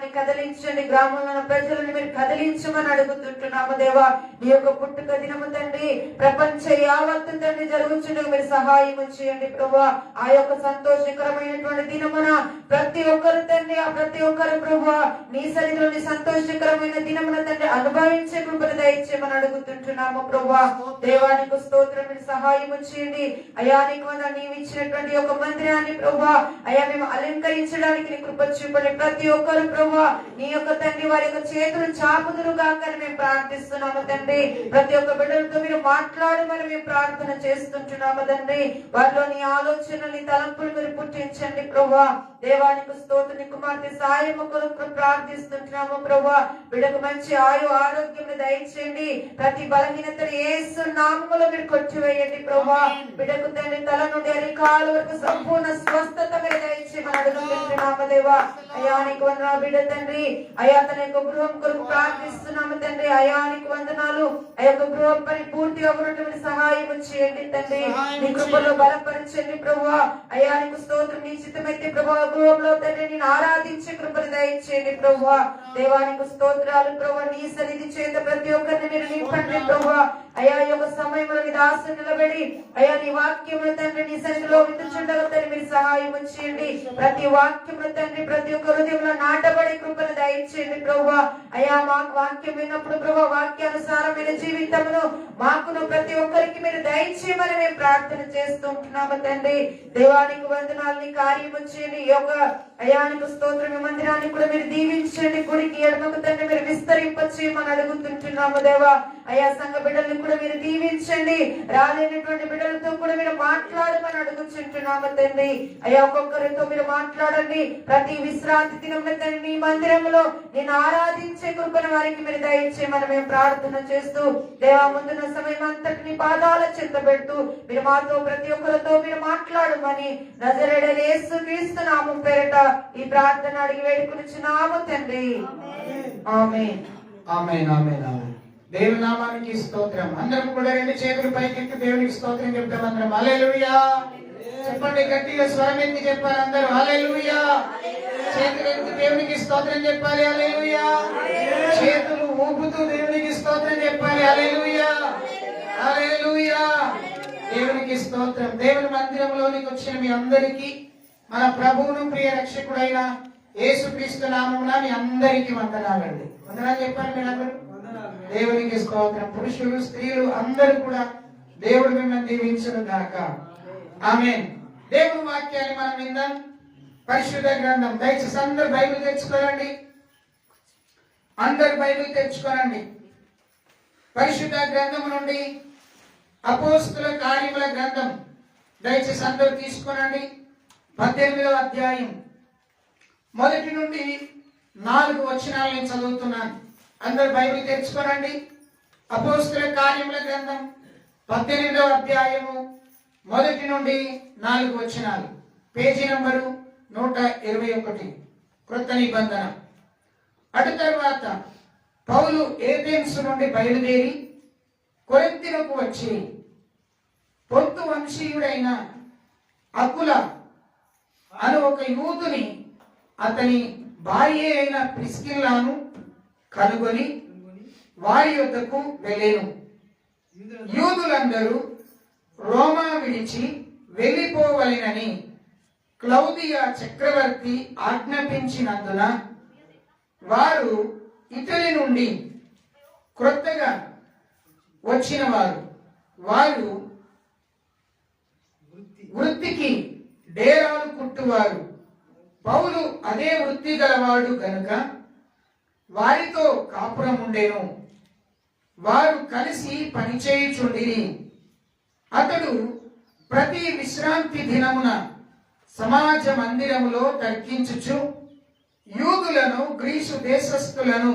గ్రామాన్ని కదిలించండి, గ్రామంలో ఉన్న ప్రజలను మీరు కదిలించమని అడుగుతుంటున్నాము దేవా. నీ యొక్క పుట్టుక దినము తండ్రి ప్రపంచ యావత్తు తండ్రి జరుగుతుండగా మీరు సహాయం చేయండి ప్రభా. ఆ యొక్క సంతోషకరమైనటువంటి దినమున ప్రతి ఒక్కరు తండ్రి, ఆ ప్రతి ఒక్కరు ప్రభా నీ సన్నిధిలోని సంతోషకరమైన దినమున తండ్రి అనుభవించే కృపను దయచేయమని అడుగుతుంటున్నాము ప్రభా. దేవానికి స్తోత్రం, మీరు సహాయం చేయండి అయా. నీకు నీవు ఇచ్చినటువంటి ఒక మందిరాన్ని ప్రభా అయా మేము అలంకరించడానికి నీ కృప చూపండి. ప్రతి ఒక్కరు ప్రభా నీ యొక్క తండ్రి వారి యొక్క చేతులు చాపుదురు గాకని మేము ప్రార్థిస్తున్నాము తండ్రి. ప్రతి ఒక్క బిడ్డలతో మీరు మాట్లాడమని మేము ప్రార్థన చేస్తుంటున్నాము తండ్రి. వారిలో నీ ఆలోచనలు, నీ తలంపులు మీరు పుట్టించండి ప్రభా. దేవానికి స్తోత్రం, నీ కుమార్తె సాయము కొరకు ప్రార్థిస్తుంటున్నాము ప్రభా. బిడ్డకు మంచి ఆరోగ్యం దయచేయండి. ప్రతి బలహీనతను యేసు నామములో మీరు కొట్టివేయండి ప్రభా. బిడ్డకు తండ్రి తల నుండి అరికాల వరకు సంపూర్ణ స్వస్థత మీరు దయచేయమని అడుగుతుంటున్నాము దేవా. అయానికి వందనాలు బిడ్డ తండ్రి. అయా తన యొక్క గృహం కొరకు ప్రార్థిస్తున్నాము తండ్రి. అయానికి వందనాలు. ఆ యొక్క గృహం పని పూర్తిగా ఉన్నటువంటి సహాయం చేయండి తండ్రి. నీ కృపలో బలపరచండి ప్రభా. అయానికి స్తోత్రం. నీ చిత్తమైతే ప్రభా గృహంలో తండ్రి నేను ఆరాధించే కృపను దయచేయండి ప్రభా. దేవానికి స్తోత్రాలు ప్రభా. నీ సన్నిధి చేత ప్రతి ఒక్కరిని మీరు నింపండి ప్రభా. అయా ఈ యొక్క సమయంలో నీ దాసు నిలబడి అయా నీ వాక్యములు తండ్రి నీ సన్నిధిలో విందుచుండగా తండ్రి మీరు సహాయం చేయండి. ప్రతి వాక్యములు తండ్రి ప్రతి ఒక్క హృదయంలో నాటబడి కృపను దయచేయండి ప్రభా. అయా మాకు వాక్యం విన్నప్పుడు ప్రభా వాక్యానుసారమైన జీవితమును మాకును ప్రతి ఒక్కరికి మీరు దయచేయమని మేము ప్రార్థన చేస్తుంటున్నాము తండ్రి. దేవానికి వందనాలు. నీ కార్యము చేయండి. ఈ యొక్క అయానికి స్తోత్రం. మందిరాన్ని కూడా మీరు దీవించండి. గుడికి ఎడమకు తండ్రి మీరు విస్తరింపచేయమని అడుగుతుంటున్నాము దేవా. అయా సంఘ బిడ్డల్ని కూడా మీరు దీవించండి. రాలేనటువంటి బిడ్డలతో కూడా మీరు మాట్లాడమని అడుగుతుంటున్నాము తండ్రి. అయా ఒక్కొక్కరితో మీరు మాట్లాడండి. ప్రతి విశ్రాంతి దినంలో తండ్రి నీ మందిరంలో నేను ఆరాధించే కృపను వారికి మీరు దయచేయమని మేము ప్రార్థన చేస్తూ దేవా ముందున్న సమయం అంతటిని పాదాల చెంత పెడుతూ మీరు మాతో ప్రతి ఒక్కరితో మీరు మాట్లాడమని నజరేయుడైన యేసుక్రీస్తు నామం పేరట ఈ ప్రార్థన అడిగి వేడుకొనుచున్నాము తండ్రి. ఆమేన్. ఆమేన్. ఆమేన్. ఆమేన్. దేవుని నామానికి స్తోత్రం. అందరం కూడా రెండు చేతులు పైకెత్తి దేవునికి స్తోత్రం చెప్తాం. అందరం హల్లెలూయా చెప్పండి. గట్టిగా స్వరం ఎత్తి చెప్పాలి అందరూ హల్లెలూయా. చేతులు ఎత్తి దేవునికి స్తోత్రం చెప్పాలి హల్లెలూయా. చేతులు ఊపుతూ దేవునికి స్తోత్రం చెప్పాలి హల్లెలూయా. హల్లెలూయా. దేవునికి స్తోత్రం. దేవుని మందిరంలోనికి వచ్చిన మీ అందరికీ మన ప్రభువును ప్రియ రక్షకుడైన యేసుక్రీస్తు నామమున మీ అందరికీ వందనాలండి. వందనాలు చెప్పాలి మీరందరూ. దేవునికి స్తోత్రం. పురుషులు స్త్రీలు అందరూ కూడా దేవుడు మిమ్మల్ని దీవించును గాక. ఆమేన్. దేవుని వాక్యాన్ని మనం విందాం. పరిశుద్ధ గ్రంథం. దయచేసి అందరు బైబిల్ తెచ్చుకోనండి. అందరు బైబిల్ తెచ్చుకోనండి. పరిశుద్ధ గ్రంథం నుండి అపోస్తుల కార్యముల గ్రంథం దయచేసి అందరూ తీసుకోనండి. 18వ అధ్యాయం 1 నుండి 4 వచనాలు నేను చదువుతున్నాను. అందరు బైబిల్ తెచ్చుకోనండి. అపోస్తుల కార్యముల గ్రంథం 18వ అధ్యాయము 1 నుండి 4 వచనాలు. పేజీ నంబరు 121 క్రొత్త నిబంధన. అటు తరువాత పౌలు ఏథెన్స్ నుండి బయలుదేరి కొరింథీయుకు వచ్చి పొంతు వంశీయుడైన అకుల అను ఒక యూదుని అతని భార్య అయిన ప్రిస్కిల్లాను కనుగొని వారి యొద్దకు వెళ్ళెను. యూదులందరూ రోమా విడిచి వెళ్ళిపోవలెనని క్లౌదియా చక్రవర్తి ఆజ్ఞాపించినందున వారు ఇటలీ నుండి క్రొత్తగా వచ్చిన వారు వృత్తికి డేరాలు కుట్టువారు. పౌలు అదే వృత్తి గలవాడు గనుక వారితో కాపురం ఉండెను. వారు కలిసి పనిచేయుచుండిరి. అతడు ప్రతి విశ్రాంతి దినమున సమాజ మందిరములో తర్కించుచు యూదులను గ్రీసు దేశస్థులను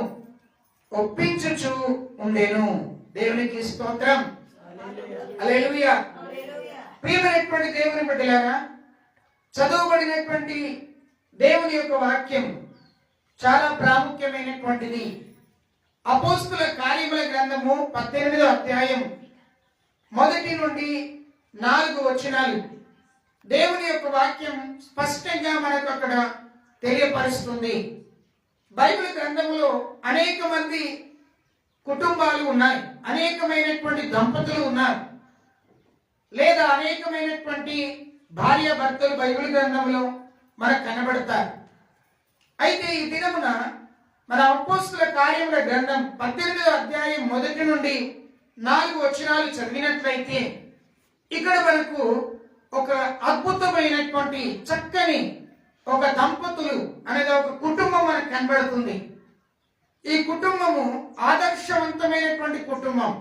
ఒప్పించుచు ఉండెను. దేవునికి స్తోత్రం. హల్లెలూయా. ప్రియమైనటువంటి దేవుని బిడ్డలారా, చదువుబడినటువంటి దేవుని యొక్క వాక్యం చాలా ప్రాముఖ్యమైనటువంటిది. అపోస్తుల కార్యముల గ్రంథము 18వ అధ్యాయం 1 నుండి 4 వచనాలు. దేవుని యొక్క వాక్యం స్పష్టంగా మనకు అక్కడ తెలియపరుస్తుంది. బైబిల్ గ్రంథంలో అనేక మంది కుటుంబాలు ఉన్నాయి, అనేకమైనటువంటి దంపతులు ఉన్నారు, లేదా అనేకమైనటువంటి భార్య భర్తలు బైబిల్ గ్రంథంలో మనకు కనబడతారు. అయితే ఈ దినమున మన అపోస్తుల కార్యముల గ్రంథం 18వ అధ్యాయం 1 నుండి 4 వచనాలు చదివినట్లయితే ఇక్కడ మనకు ఒక అద్భుతమైనటువంటి చక్కని ఒక దంపతులు అనగా ఒక కుటుంబం మనకు కనబడుతుంది. ఈ కుటుంబము ఆదర్శవంతమైనటువంటి కుటుంబం.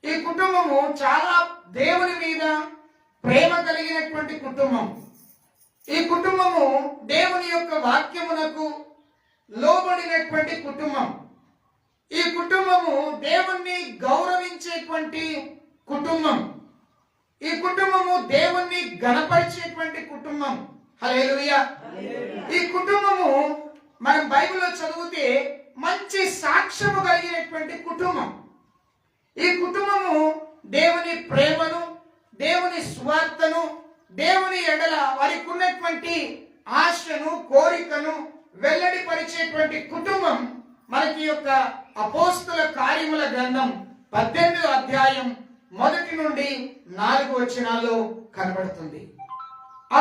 ఈ కుటుంబము చాలా దేవుని మీద ప్రేమ కలిగినటువంటి కుటుంబం. ఈ కుటుంబము దేవుని యొక్క వాక్యమునకు లోబడినటువంటి కుటుంబం. ఈ కుటుంబము దేవుణ్ణి గౌరవించేటువంటి కుటుంబం. ఈ కుటుంబము దేవుణ్ణి గణపరిచేటువంటి కుటుంబం. హల్లెలూయా. ఈ కుటుంబము మనం బైబిల్లో చదివితే మంచి సాక్ష్యము కలిగినటువంటి కుటుంబం. ఈ కుటుంబము దేవుని ప్రేమను, దేవుని సువార్తను, దేవుని ఎడల వారికి ఉన్నటువంటి ఆశను, కోరికను వెల్లడిపరిచేటువంటి కుటుంబం మనకి యొక్క అపోస్తుల కార్యముల గ్రంథం 18వ అధ్యాయం 1 నుండి 4 వచనాల్లో కనబడుతుంది. ఆ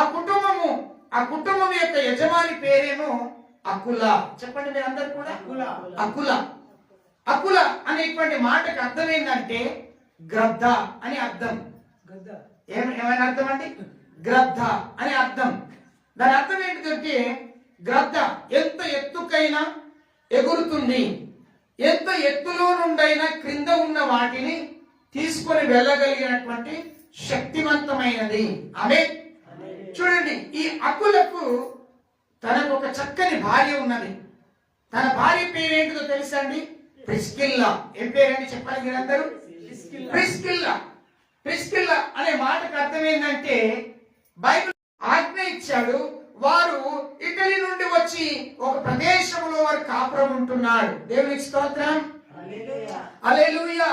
కుటుంబం యొక్క యజమాని పేరేమో అకుల. చెప్పండి మీరు అందరు కూడా. అకుల. అకుల అనేటువంటి మాటకు అర్థం ఏంటంటే గ్రద్ద అని అర్థం. ఏమైనా అర్థం అండి? గ్రద్ద అని అర్థం. దాని అర్థం ఏంటంటే గ్రద్ద ఎంత ఎత్తుకైనా ఎగురుతుంది, ఎంత ఎత్తులో నుండైనా క్రింద ఉన్న వాటిని తీసుకొని వెళ్ళగలిగినటువంటి శక్తివంతమైనది. ఆమె చూడండి, ఈ అకులకు తనకు ఒక చక్కని భార్య ఉన్నది. తన భార్య పేరేంటిదో తెలుసా అండి? ప్రిస్కిల్లా. ఏం పేరండి చెప్పాలి మీరందరూ? ప్రిస్కిల్లా. ప్రిస్కిల్లా అనే మాటకు అర్థం ఏంటంటే బైబిల్ ఆజ్ఞ ఇచ్చాడు, వారు ఇటలీ నుండి వచ్చి ఒక ప్రదేశంలో వారు కాపురం ఉంటున్నాడు. దేవునికి స్తోత్రం. హల్లెలూయా.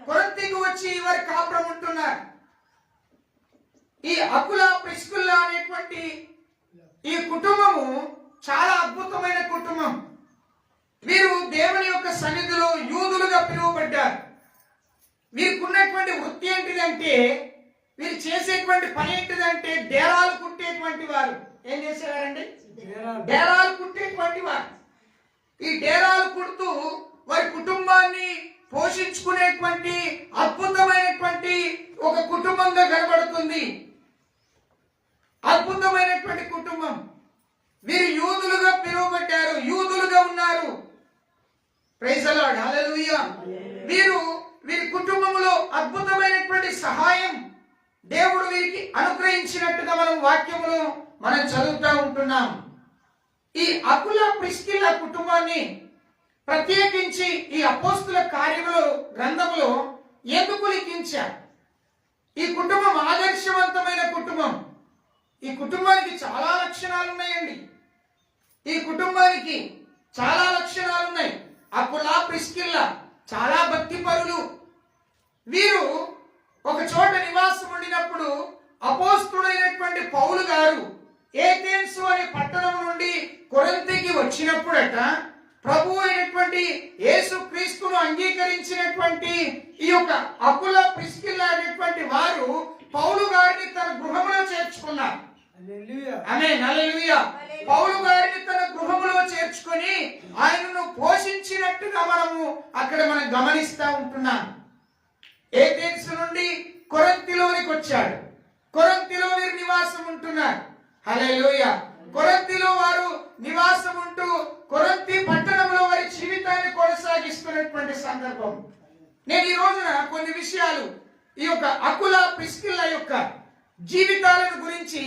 కొరింథీకి వచ్చి వారు కాపురం ఉంటున్నారు. ఈ అకుల ప్రిస్కిల్లా అనేటువంటి ఈ కుటుంబము చాలా అద్భుతమైన కుటుంబం. వీరు దేవుని యొక్క సన్నిధిలో యూదులుగా పిలువబడ్డారు. వీరికి ఉన్నటువంటి వృత్తి ఏంటిదంటే, వీరు చేసేటువంటి పని ఏంటిదంటే డేరాలు కుట్టేటువంటి వారు. ఏం చేసేవారండి? డేరాలు కుట్టేటువంటి వారు. ఈ డేరాలు కుడుతూ వారి కుటుంబాన్ని పోషించుకునేటువంటి అద్భుతమైనటువంటి ఒక కుటుంబంగా కనబడుతుంది. అద్భుతమైనటువంటి కుటుంబం. వీరు యూదులుగా పిలువబడ్డారు, యూదులుగా ఉన్నారు. Praise the Lord. హల్లెలూయా. వీరి కుటుంబంలో అద్భుతమైనటువంటి సహాయం దేవుడు వీరికి అనుగ్రహించినట్టుగా మనం చదువుతూ ఉంటున్నాం. ఈ అకుల ప్రిస్కిల్లా కుటుంబాన్ని ప్రత్యేకించి ఈ అపోస్తుల కార్యముల గ్రంథంలో ఎందుకు లిఖించారు? ఈ కుటుంబం ఆదర్శవంతమైన కుటుంబం. ఈ కుటుంబానికి చాలా లక్షణాలు ఉన్నాయండి. ఈ కుటుంబానికి చాలా లక్షణాలు ఉన్నాయి. అకుల ప్రిస్కిల్లా చాలా భక్తిపరులు. వీరు ఒక చోట నివాసం ఉండినప్పుడు అపోస్తుడైనటువంటి పౌలు గారు ఏథెన్స్ అనే పట్టణం నుండి కొరింథీకి వచ్చినప్పుడట ప్రభు అయినటువంటి యేసు క్రీస్తును అంగీకరించినటువంటి ఈ యొక్క అకుల ప్రిస్కిల్లా అనేటువంటి వారు పౌలు గారిని తన గృహంలో చేర్చుకున్నారు. ఆమేన్. హల్లెలూయా. పౌలు గారిని తన గృహంలో చేర్చుకొని ఆయనను పోషించినట్టుగా మనం గమనిస్తా ఉంటున్నాం. ఏథెన్స్ నుండి కొరింథీలోనికి వచ్చాడు. కొరింథీలో వీరు నివాసం ఉంటున్నారు. హల్లెలూయా. కొరింథీలో వారు నివాసం ఉంటూ కొరింథీ పట్టణంలో వారి జీవితాన్ని కొనసాగిస్తున్నటువంటి సందర్భం. నేను ఈ రోజున కొన్ని విషయాలు ఈ యొక్క అకుల ప్రిస్కిల్లా యొక్క జీవితాలను గురించి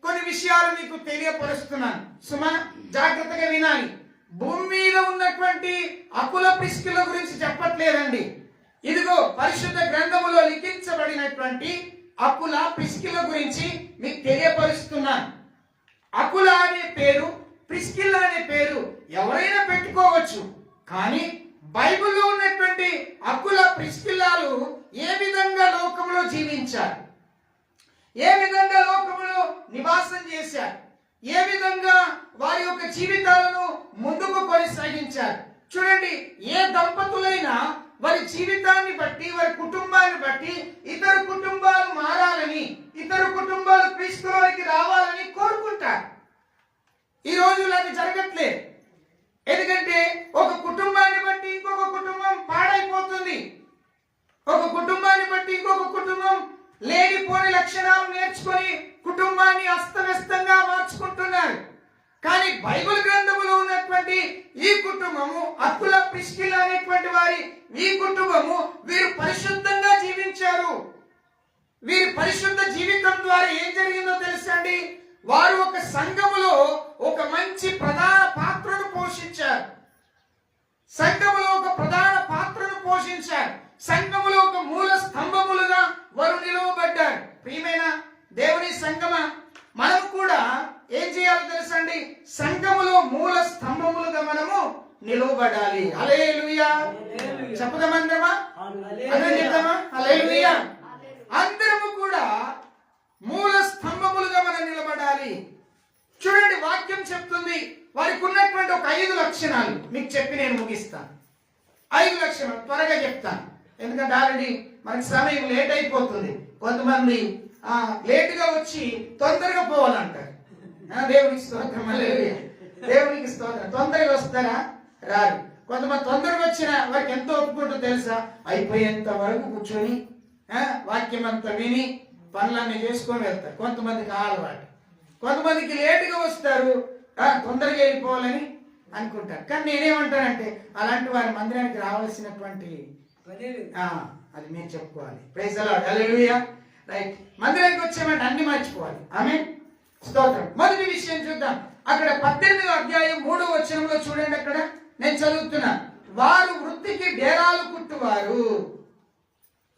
కొన్ని విషయాలు మీకు తెలియపరుస్తున్నాను. సుమా, జాగ్రత్తగా వినాలి. భూమి మీద ఉన్నటువంటి అకుల ప్రిస్కిల్లా గురించి చెప్పట్లేదండి. ఇదిగో పరిశుద్ధ గ్రంథములో లిఖించబడినటువంటి అకుల ప్రిస్కిల్లా గురించి మీకు తెలియపరుస్తున్నాను. అకుల అనే పేరు, ప్రిస్కిల్లా అనే పేరు ఎవరైనా పెట్టుకోవచ్చు. కానీ బైబిల్లో ఉన్నటువంటి అకుల ప్రిస్కిల్లాలు ఏ విధంగా లోకంలో జీవించారు, ఏ విధంగా లోకంలో నివాసం చేశారు, ఏ విధంగా వారి యొక్క జీవితాలను ముందు చూడండి, ఏ దంపతులైనా వారి జీవితాన్ని బట్టి, వారి కుటుంబాన్ని బట్టి ఇతర కుటుంబాలు మారాలని, ఇతర కుటుంబాలు క్రీస్తులోకి రావాలని కోరుకుంటారు. ఈ రోజుల్లో అది జరగట్లేదు. ఎందుకంటే ఒక కుటుంబాన్ని బట్టి ఇంకొక కుటుంబం పాడైపోతుంది. ఒక కుటుంబాన్ని బట్టి ఇంకొక కుటుంబం లేనిపోని లక్షణాలు నేర్చుకొని కుటుంబాన్ని అస్తవ్యస్తంగా మార్చుకుంటున్నారు. కానీ బైబిల్ గ్రంథములో ఉన్నటువంటి ఈ కుటుంబము, అకుల ప్రిస్కిల్ల అనేటువంటి వారి ఈ కుటుంబము, వీరు పరిశుద్ధంగా జీవించారు. వీరి పరిశుద్ధ జీవితం ద్వారా ఏం జరిగిందో తెలుసా అండి? వారు ఒక సంఘములో ఒక మంచి ప్రధాన పాత్రను పోషించారు. సంఘములో ఒక ప్రధాన పాత్రను పోషించారు. సంఘములో ఒక మూల స్తంభములుగా వారు నిలవబడ్డారు. ప్రియమైన దేవుని సంఘమా, మనం కూడా ఏం చేయాలో తెలుసా అండి? సంఘములో మూల స్తంభములుగా మనము నిలవబడాలి. హల్లెలూయా చెప్పుదామందరమా? చెప్తామా? హల్లెలూయా. అందరము కూడా మూల స్తంభములుగా మనం నిలబడాలి. చూడండి, వాక్యం చెప్తుంది వారికి ఉన్నటువంటి ఒక 5 లక్షణాలు మీకు చెప్పి నేను ముగిస్తాను. 5 లక్షణాలు త్వరగా చెప్తాను, ఎందుకంటే ఆల్రెడీ మనకి సమయం లేట్ అయిపోతుంది. కొంతమంది లేటుగా వచ్చి తొందరగా పోవాలంటారు. దేవునికి స్తోత్రం, హల్లెలూయా. దేవునికి స్తోత్రం. తొందరగా వస్తారా? రారు. కొంతమంది తొందరగా వచ్చినా వారికి ఎంతో ఒప్పుకుంటూ తెలుసా, అయిపోయేంత వరకు కూర్చొని వాక్యం అంతా విని పనులన్నీ చేసుకొని వెళ్తారు. కొంతమందికి అలవాటు. కొంతమందికి లేటుగా వస్తారు, తొందరగా వెళ్ళిపోవాలని అనుకుంటారు. కానీ నేనేమంటానంటే అలాంటి వారి మందిరానికి రావాల్సినటువంటి అది మీరు చెప్పుకోవాలి. Praise the Lord, hallelujah. Right, మందిరానికి వచ్చామంటే అన్ని మర్చిపోవాలి. ఆమేన్, స్తోత్రం. మొదటి విషయం చూద్దాం. అక్కడ 18వ అధ్యాయం 3వ వచనంలో చూడండి. అక్కడ నేను చదువుతున్నా. వారు వృత్తికి డేరాలు కుట్టువారు,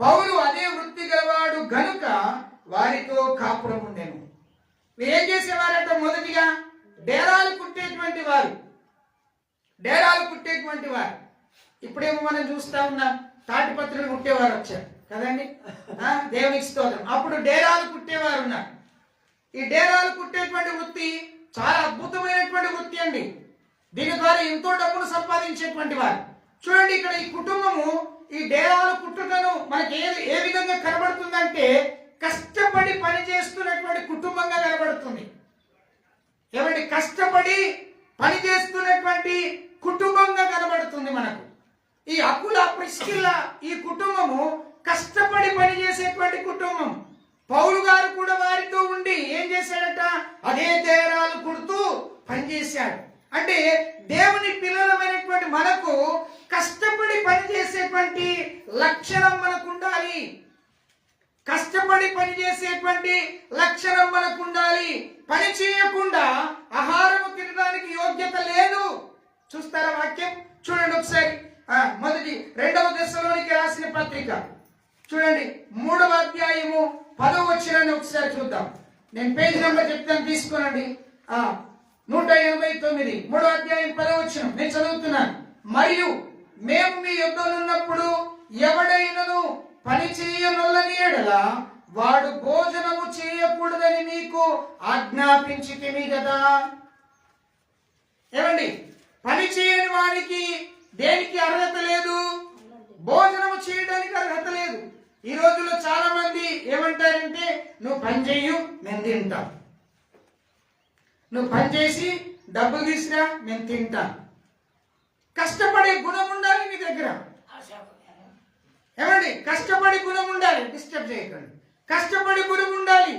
పౌలు అదే వృత్తి గలవాడు గనుక వారితో కాపురం ఉండెను. ఏం చేసేవారట? మొదటిగా డేరాలు కుట్టేటువంటి వారు. డేరాలు కుట్టేటువంటి వారు. ఇప్పుడేమో మనం చూస్తా ఉన్నాం, తాటిపత్రులు కుట్టేవారు వచ్చారు కదండి. దేవునికి స్తోత్రం. అప్పుడు డేరాలు కుట్టేవారు ఉన్నారు. ఈ డేరాలు కుట్టేటువంటి వృత్తి చాలా అద్భుతమైనటువంటి వృత్తి అండి. దీని ద్వారా ఎంతో డబ్బులు సంపాదించేటువంటి వారు. చూడండి, ఇక్కడ ఈ కుటుంబము ఈ డేరాలు కుట్టుటను మనకి ఏ విధంగా కనబడుతుందంటే కష్టపడి పని చేస్తున్నటువంటి కుటుంబంగా కనబడుతుంది. ఏమండి? కష్టపడి పని చేస్తున్నటువంటి కుటుంబంగా కనబడుతుంది మనకు. ఈ అకుల ప్రిస్కిల్ల ఈ కుటుంబము కష్టపడి పని చేసేటువంటి కుటుంబం. పౌలు గారు కూడా వారితో ఉండి ఏం చేశాడట? అదే డేరాలు కుడుతూ పనిచేశాడు. అంటే దేవుని పిల్లలమైనటువంటి మనకు కష్టపడి పనిచేసేటువంటి లక్షణం మనకు ఉండాలి. కష్టపడి పనిచేసేటువంటి లక్షణం మనకు ఉండాలి. పని చేయకుండా ఆహారము తినడానికి యోగ్యత లేదు. చూస్తారా వాక్యం? చూడండి ఒకసారి. మొదటి 2వ దశలోనికి రాసిన పత్రిక చూడండి, 3వ అధ్యాయము 10వ వచనాన్ని ఒకసారి చూద్దాం. నేను పేజ్ నెంబర్ చెప్తాను, తీసుకోనండి. 189, 3వ అధ్యాయం 10వ వచనం నేను చదువుతున్నాను. మరియు మేము మీ యుద్ధలున్నప్పుడు ఎవడైనను పని చేయనొల్లని ఎడల వాడు భోజనము చేయకూడదని మీకు ఆజ్ఞాపించితిమి కదా. ఏమండి? పని చేయని వానికి దేనికి అర్హత లేదు? భోజనము చేయడానికి అర్హత లేదు. ఈ రోజుల్లో చాలా మంది ఏమంటారంటే, నువ్వు పని చెయ్యు మేము తింటాం, నువ్వు పని చేసి డబ్బులు తీసినా మేము తింటాం. కష్టపడే గుణం ఉండాలి నీ దగ్గర. ఏమండి? కష్టపడి గుణం ఉండాలి. డిస్టర్బ్ చేయకండి. కష్టపడి గుణం ఉండాలి.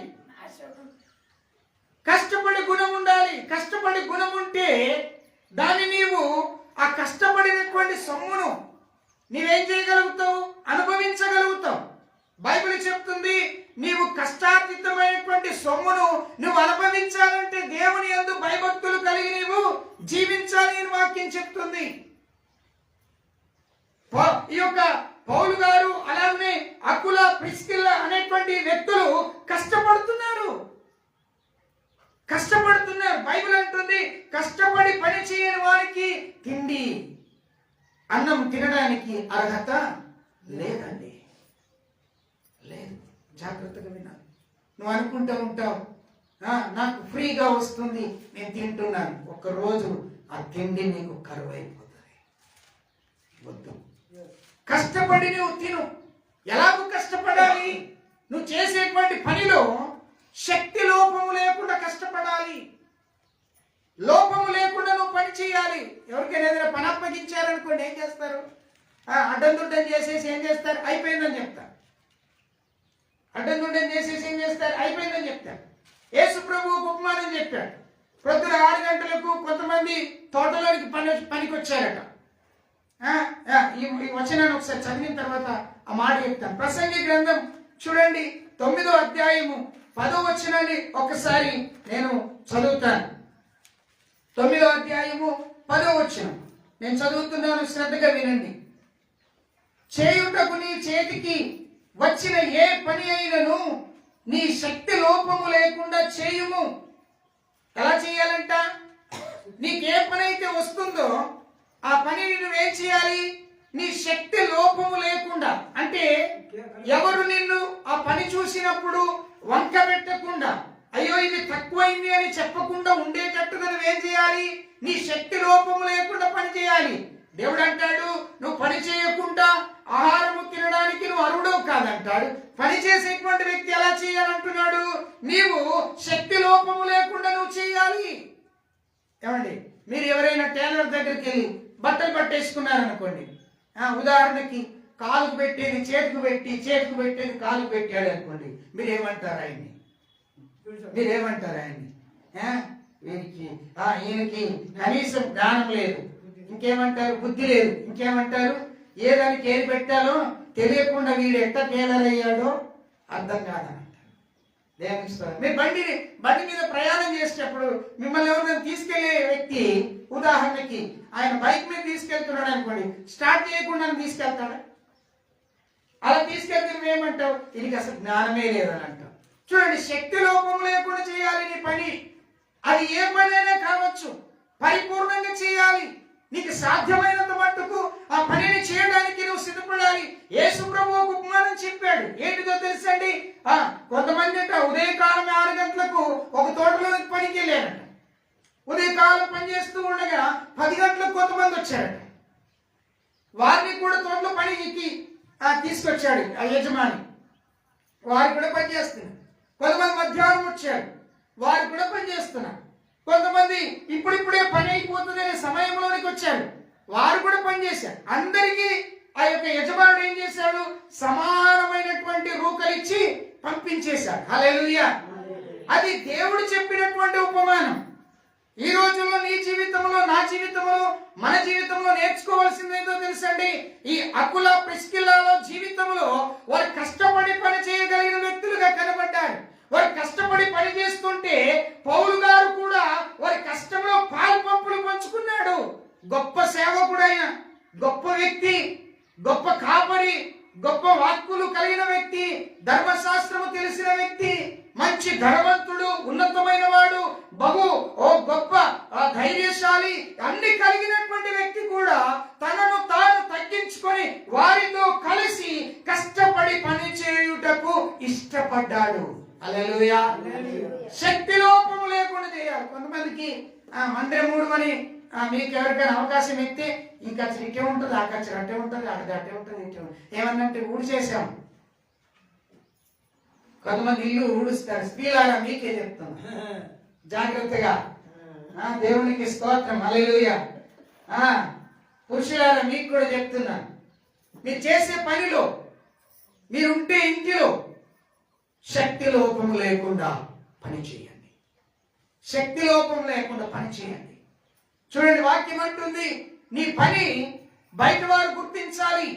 కష్టపడి గుణం ఉండాలి. కష్టపడి గుణం ఉంటే దాన్ని నీవు ఆ కష్టపడినటువంటి సొమ్మును నీవేం చేయగలుగుతావు? అనుభవించగలుగుతావు. బైబిల్ చెప్తుంది, నీవు కష్టార్జితమైనటువంటి సొమ్మును నువ్వు అనుభవించాలంటే దేవుని యందు భయభక్తులు కలిగి నీవు జీవించాలి అని వాక్యం చెప్తుంది. ఈ యొక్క పౌలు గారు అలాగే అకుల ప్రిస్కిల్ల అనేటువంటి వ్యక్తులు కష్టపడుతున్నారు. బైబిల్ అంటుంది, కష్టపడి పని చేయని వారికి తిండి అన్నం తినడానికి అర్హత లేదండి. లేదు. జాగ్రత్తగా వినాలి. నువ్వు అనుకుంటూ ఉంటావు, నాకు ఫ్రీగా వస్తుంది, నేను తింటున్నాను. ఒక్కరోజు ఆ తిండి నీకు కరువు అయిపోతుంది. వద్దు. కష్టపడి నువ్వు తిను. ఎలాగూ కష్టపడాలి? నువ్వు చేసేటువంటి పనిలో శక్తి లోపము లేకుండా కష్టపడాలి. లోపము లేకుండా నువ్వు పని చేయాలి. ఎవరికైనా ఏదైనా పని అప్పగించారనుకోండి, ఏం చేస్తారు? అడ్డందుడ్డం చేసేసి ఏం చేస్తారు? అయిపోయిందని చెప్తారు. అడ్డందుడ్డం చేసేసి ఏం చేస్తారు? అయిపోయిందని చెప్తారు. యేసు ప్రభువు ఉపమానం చెప్పాడు. ప్రొద్దున 6 గంటలకు కొంతమంది తోటలోనికి పనికి వచ్చారట. ఈ వచనాన్ని ఒకసారి చదివిన తర్వాత ఆ మాట చెప్తాను. ప్రసంగి గ్రంథం చూడండి, 9వ అధ్యాయము 10వ వచనాన్ని ఒకసారి నేను చదువుతాను. 9వ అధ్యాయము 10వ వచనం నేను చదువుతున్నాను, శ్రద్ధగా వినండి. చేయుటకు నీ చేతికి వచ్చిన ఏ పని అయినను నీ శక్తి లోపము లేకుండా చేయుము. ఎలా చేయాలంట? నీకే పని అయితే వస్తుందో ఆ పనిని నువ్వేం చేయాలి? నీ శక్తి లోపము లేకుండా. అంటే ఎవరు నిన్ను ఆ పని చూసినప్పుడు వంక పెట్టకుండా, అయ్యో ఇది తక్కువైంది అని చెప్పకుండా ఉండేటట్టుగా నువ్వేం చేయాలి? నీ శక్తి లోపము లేకుండా పని చేయాలి. దేవుడు అంటాడు, నువ్వు పని చేయకుండా ఆహారము తినడానికి నువ్వు అర్హుడవు కాదంటాడు. పని చేసేటువంటి వ్యక్తి ఎలా చేయాలంటున్నాడు? నీవు శక్తి లోపము లేకుండా నువ్వు చేయాలి. ఏమండి, మీరు ఎవరైనా టైలర్ దగ్గరికి వెళ్ళి బట్టలు పట్టేసుకున్నారనుకోండి, ఉదాహరణకి కాలుకు పెట్టేది చేతికి పెట్టి, చేతికి పెట్టేది కాలుకు పెట్టాడు అనుకోండి, మీరేమంటారు ఆయన్ని? మీరేమంటారు ఆయన్ని? వీరికి ఈయనకి కనీసం జ్ఞానం లేదు, ఇంకేమంటారు? బుద్ధి లేదు, ఇంకేమంటారు? ఏదానికి ఏది పెట్టాలో తెలియకుండా వీడు ఎట్ట టైలర్ అయ్యాడో అర్థం కాదనంటారు. మీరు బండి మీద ప్రయాణం చేసేటప్పుడు మిమ్మల్ని ఎవరైనా తీసుకెళ్లే వ్యక్తి, ఉదాహరణకి ఆయన బైక్ మీద తీసుకెళ్తున్నాడు అనుకోండి, స్టార్ట్ చేయకుండా తీసుకెళ్తాడా? అలా తీసుకెళ్తే నువ్వేమంటావు? దీనికి అసలు జ్ఞానమే లేదని అంటావు. చూడండి, శక్తి లోపం లేకుండా చేయాలి నీ పని. అది ఏ పనైనా కావచ్చు, పరిపూర్ణంగా చేయాలి. నీకు సాధ్యమైనంత మట్టుకు ఆ పనిని చేయడానికి నువ్వు సిద్ధపడాలి. యేసు ప్రభువు ఉపమానం చెప్పాడు. ఏంటిదో తెలుసండి? కొంతమంది ఉదయకాలం 6 గంటలకు ఒక తోటలోకి పనికి వెళ్ళారట. ఉదయకాలం పనిచేస్తూ ఉండగా 10 గంటలకు కొంతమంది వచ్చారట. వారిని కూడా తోటలో పనికి తీసుకొచ్చాడు ఆ యజమాని. వారు కూడా పనిచేస్తున్నారు. కొంతమంది మధ్యాహ్నం వచ్చారు, వారు కూడా పనిచేస్తున్నారు. కొంతమంది ఇప్పుడిప్పుడే పని అయిపోతుందనే సమయంలోనికి వచ్చారు, వారు కూడా పనిచేశారు. అందరికీ ఆ యొక్క యజమానుడు ఏం చేశాడు? సమానమైనటువంటి రూకలిచ్చి పంపించేశాడు. హల్లెలూయా! అది దేవుడు చెప్పినటువంటి ఉపమానం. ఈ రోజుల్లో నీ జీవితంలో, నా జీవితంలో, మన జీవితంలో నేర్చుకోవాల్సింది ఏంటో తెలుసండి? ఈ అకుల ప్రిస్కిల్లాలో జీవితంలో వారు కష్టపడి పని చేయగలిగిన వ్యక్తులుగా కనబడ్డారు. వారు కష్టపడి పని చేస్తుంటే పౌలు గారు కూడా వారి కష్టంలో పాలు పంపులు పంచుకున్నాడు. గొప్ప సేవకుడైన గొప్ప వ్యక్తి, గొప్ప కాపరి, గొప్ప వాక్కులు కలిగిన వ్యక్తి, ధర్మశాస్త్రము తెలిసిన వ్యక్తి, మంచి ధనవంతుడు, ఉన్నతమైన వాడు, గొప్ప ధైర్యశాలి, అన్ని కలిగినటువంటి వ్యక్తి కూడా తనను తాను తగ్గించుకొని వారితో కలిసి కష్టపడి పని చేయుటకు ఇష్టపడ్డాడు. హల్లెలూయా! శక్తి లోపము లేకుండా చేయాలి. కొంతమందికి మందిరం మూడమని మీకు ఎవరికైనా అవకాశం ఇస్తే ఈ ఖర్చు ఇట్టే ఉంటుంది, ఆ ఖర్చు అట్టే ఉంటుంది, అట్టే ఉంటుంది, ఇట్టే ఉంటుంది. ఏమన్నంటే ఊడి చేసాం. కొంతమంది ఇల్లు ఊడుస్తారు. స్త్రీలారా మీకే చెప్తాను, జాగ్రత్తగా. దేవునికి స్తోత్రం. హల్లెలూయా! పురుషులారా మీకు కూడా చెప్తున్నా, మీరు చేసే పనిలో, మీరుంటే ఇంటిలో శక్తి లోపం లేకుండా పని చేయండి. శక్తి లోపం లేకుండా పని చేయండి. చూడండి, వాక్యం అంటుంది, నీ పని బయట వారు గుర్తించాలి.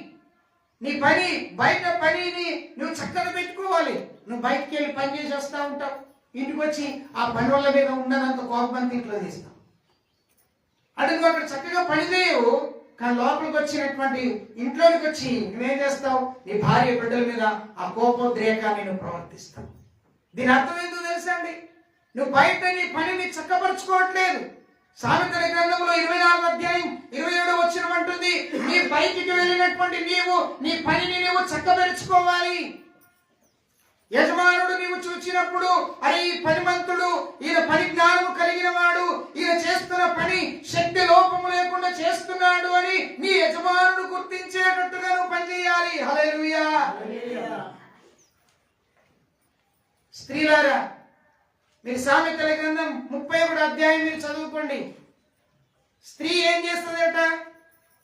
నీ పని బయట పనిని నువ్వు చక్కగా పెట్టుకోవాలి. నువ్వు బయటికి వెళ్ళి పని చేసి వస్తూ ఉంటావు, ఇంటికి వచ్చి ఆ పని వల్ల మీద ఉన్నదంత కోపం ఇంట్లో తీస్తావు. అంటే నువ్వు అక్కడ చక్కగా పని చేయవు, కానీ లోపలికి వచ్చినటువంటి ఇంట్లోకి వచ్చి నువ్వేం చేస్తావు? నీ భార్య బిడ్డల మీద ఆ కోపోద్రేకాన్ని నువ్వు ప్రవర్తిస్తావు. దీని అర్థం ఏంటో తెలుసా అండి? నువ్వు బయట నీ పనిని చక్కపరుచుకోవట్లేదు. సామెతల గ్రంథంలో 24వ అధ్యాయం 27వ వచనం అంటుంది, నీ బయటికి వెళ్ళినటువంటి నీవు నీ పనిని నువ్వు చక్కబరుచుకోవాలి. యజమానుడు నీవు చూచినప్పుడు, అరే ఈ పనిమంతుడు, ఈయన పరిజ్ఞానము కలిగిన వాడు, ఈయన చేస్తున్న పని శక్తి లోపము లేకుండా చేస్తున్నాడు అని నీ యజమానుడు గుర్తించేటట్టుగా నువ్వు పనిచేయాలి. హల్లెలూయా. స్త్రీలారా, మీరు సామెతల గ్రంథం 31 అధ్యాయం మీరు చదువుకోండి. స్త్రీ ఏం చేస్తుందట?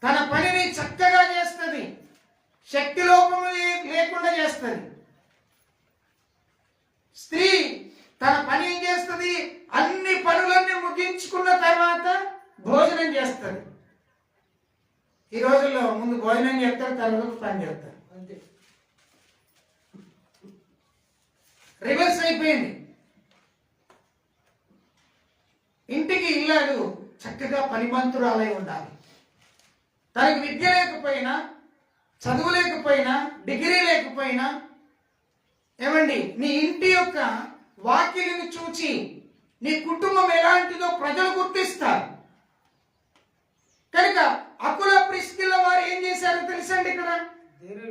తన పనిని చక్కగా చేస్తుంది, శక్తి లోపము లేకుండా చేస్తుంది. స్త్రీ తన పని ఏం చేస్తుంది? అన్ని పనులన్నీ ముగించుకున్న తర్వాత భోజనం చేస్తుంది. ఈ రోజుల్లో ముందు భోజనం చేస్తారు, తర్వాత పని చేస్తారు. అంతే, రివర్స్ అయిపోయింది. ఇంటికి ఇల్లాలు చక్కగా పనిమంతురాలై ఉండాలి. తనకి విద్య లేకపోయినా, చదువు లేకపోయినా, డిగ్రీ లేకపోయినా, ఏమండి, నీ ఇంటి యొక్క వాకిలిని చూచి నీ కుటుంబం ఎలాంటిదో ప్రజలు గుర్తిస్తారు. కనుక అకుల ప్రిస్కిల్ల వారు ఏం చేశారు తెలుసండి? ఇక్కడ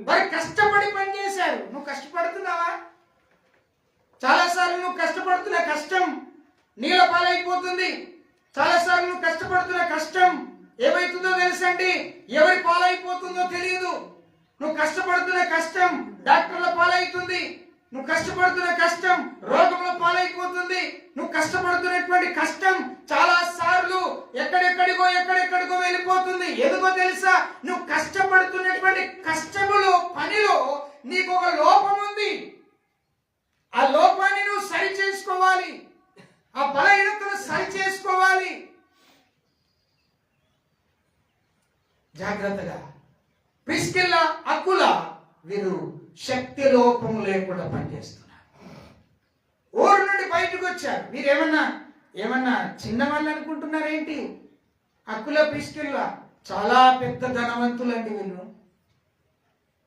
వారు కష్టపడి పని చేశారు. నువ్వు కష్టపడుతున్నావా? చాలాసార్లు నువ్వు కష్టపడుతున్న కష్టం నీళ్ళ పాలైపోతుంది. చాలాసార్లు నువ్వు కష్టపడుతున్న కష్టం ఏమైతుందో తెలుసండి? ఎవరి పాలైపోతుందో తెలియదు. నువ్వు కష్టపడుతున్న కష్టం డాక్టర్ల పాలైతుంది. నువ్వు కష్టపడుతున్న కష్టం రోగంలో పాలైపోతుంది. నువ్వు కష్టపడుతున్నటువంటి కష్టం చాలా సార్లు ఎక్కడెక్కడికో వెళ్ళిపోతుంది. ఎందుకో తెలుసా? నువ్వు కష్టపడుతున్నటువంటి కష్టములో, పనిలో నీకు ఒక లోపం ఉంది. ఆ లోపాన్ని నువ్వు సరి చేసుకోవాలి. ఆ బలహీనతను సరి చేసుకోవాలి. జాగ్రత్తగా. ప్రిస్కిల్ల, అకుల వీరు శక్తి లోపము లేకుండా పనిచేస్తున్నారు. ఊరు నుండి బయటకు వచ్చారు. మీరు ఏమన్నా చిన్నవాళ్ళు అనుకుంటున్నారేంటి? అకుల, ప్రిస్కిల్ల చాలా పెద్ద ధనవంతులండి వీళ్ళు.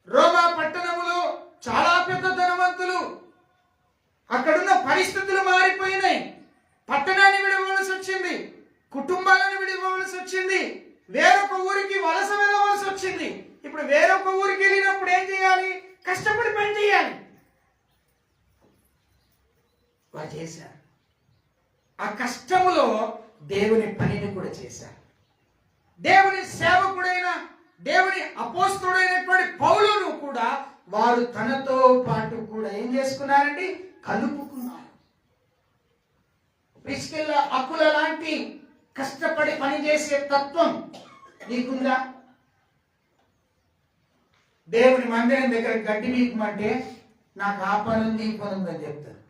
రోమా పట్టణములో చాలా పెద్ద ధనవంతులు. అక్కడున్న పరిస్థితులు మారిపోయినాయి. పట్టణాన్ని విడవలసి వచ్చింది, కుటుంబాలను విడవలసి వచ్చింది, వేరొక ఊరికి వలస వెళ్ళవలసి వచ్చింది. ఇప్పుడు వేరొక ఊరికి వెళ్ళినప్పుడు ఏం చేయాలి? కష్టపడి పని చేయాలి. వారు చేశారు. ఆ కష్టములో దేవుని పనిని కూడా చేశారు. దేవుని సేవకుడైన, దేవుని అపోస్తలుడైనటువంటి పౌలును కూడా వారు తనతో పాటు కూడా ఏం చేసుకున్నారండి? కలుపుకున్నారు. ప్రిస్కిల్ల, అకుల లాంటి కష్టపడి పనిచేసే తత్వం నీకుందా? దేవుని మందిరం దగ్గర గడ్డి వీకమంటే నాకు ఆ పనుంది, ఈ పనుంది అని చెప్తారు.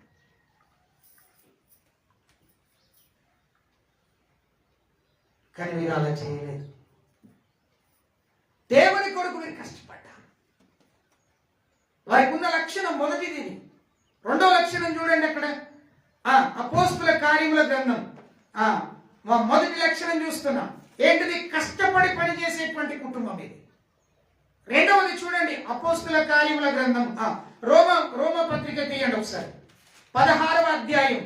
కానీ మీరు అలా చేయలేదు. దేవుని కొరకు మీరు కష్టపడ్డారు. వారికి ఉన్న లక్షణం మొదటిది. రెండవ లక్షణం చూడండి అక్కడ, అపోస్తుల కార్యముల గ్రంథం మొదటి లక్షణం చూస్తున్నాం. ఏంటిది? కష్టపడి పనిచేసేటువంటి కుటుంబం ఇది. రెండవది చూడండి, అపోస్తుల కార్యముల గ్రంథం రోమ పత్రిక తీయండి ఒకసారి. 16వ అధ్యాయం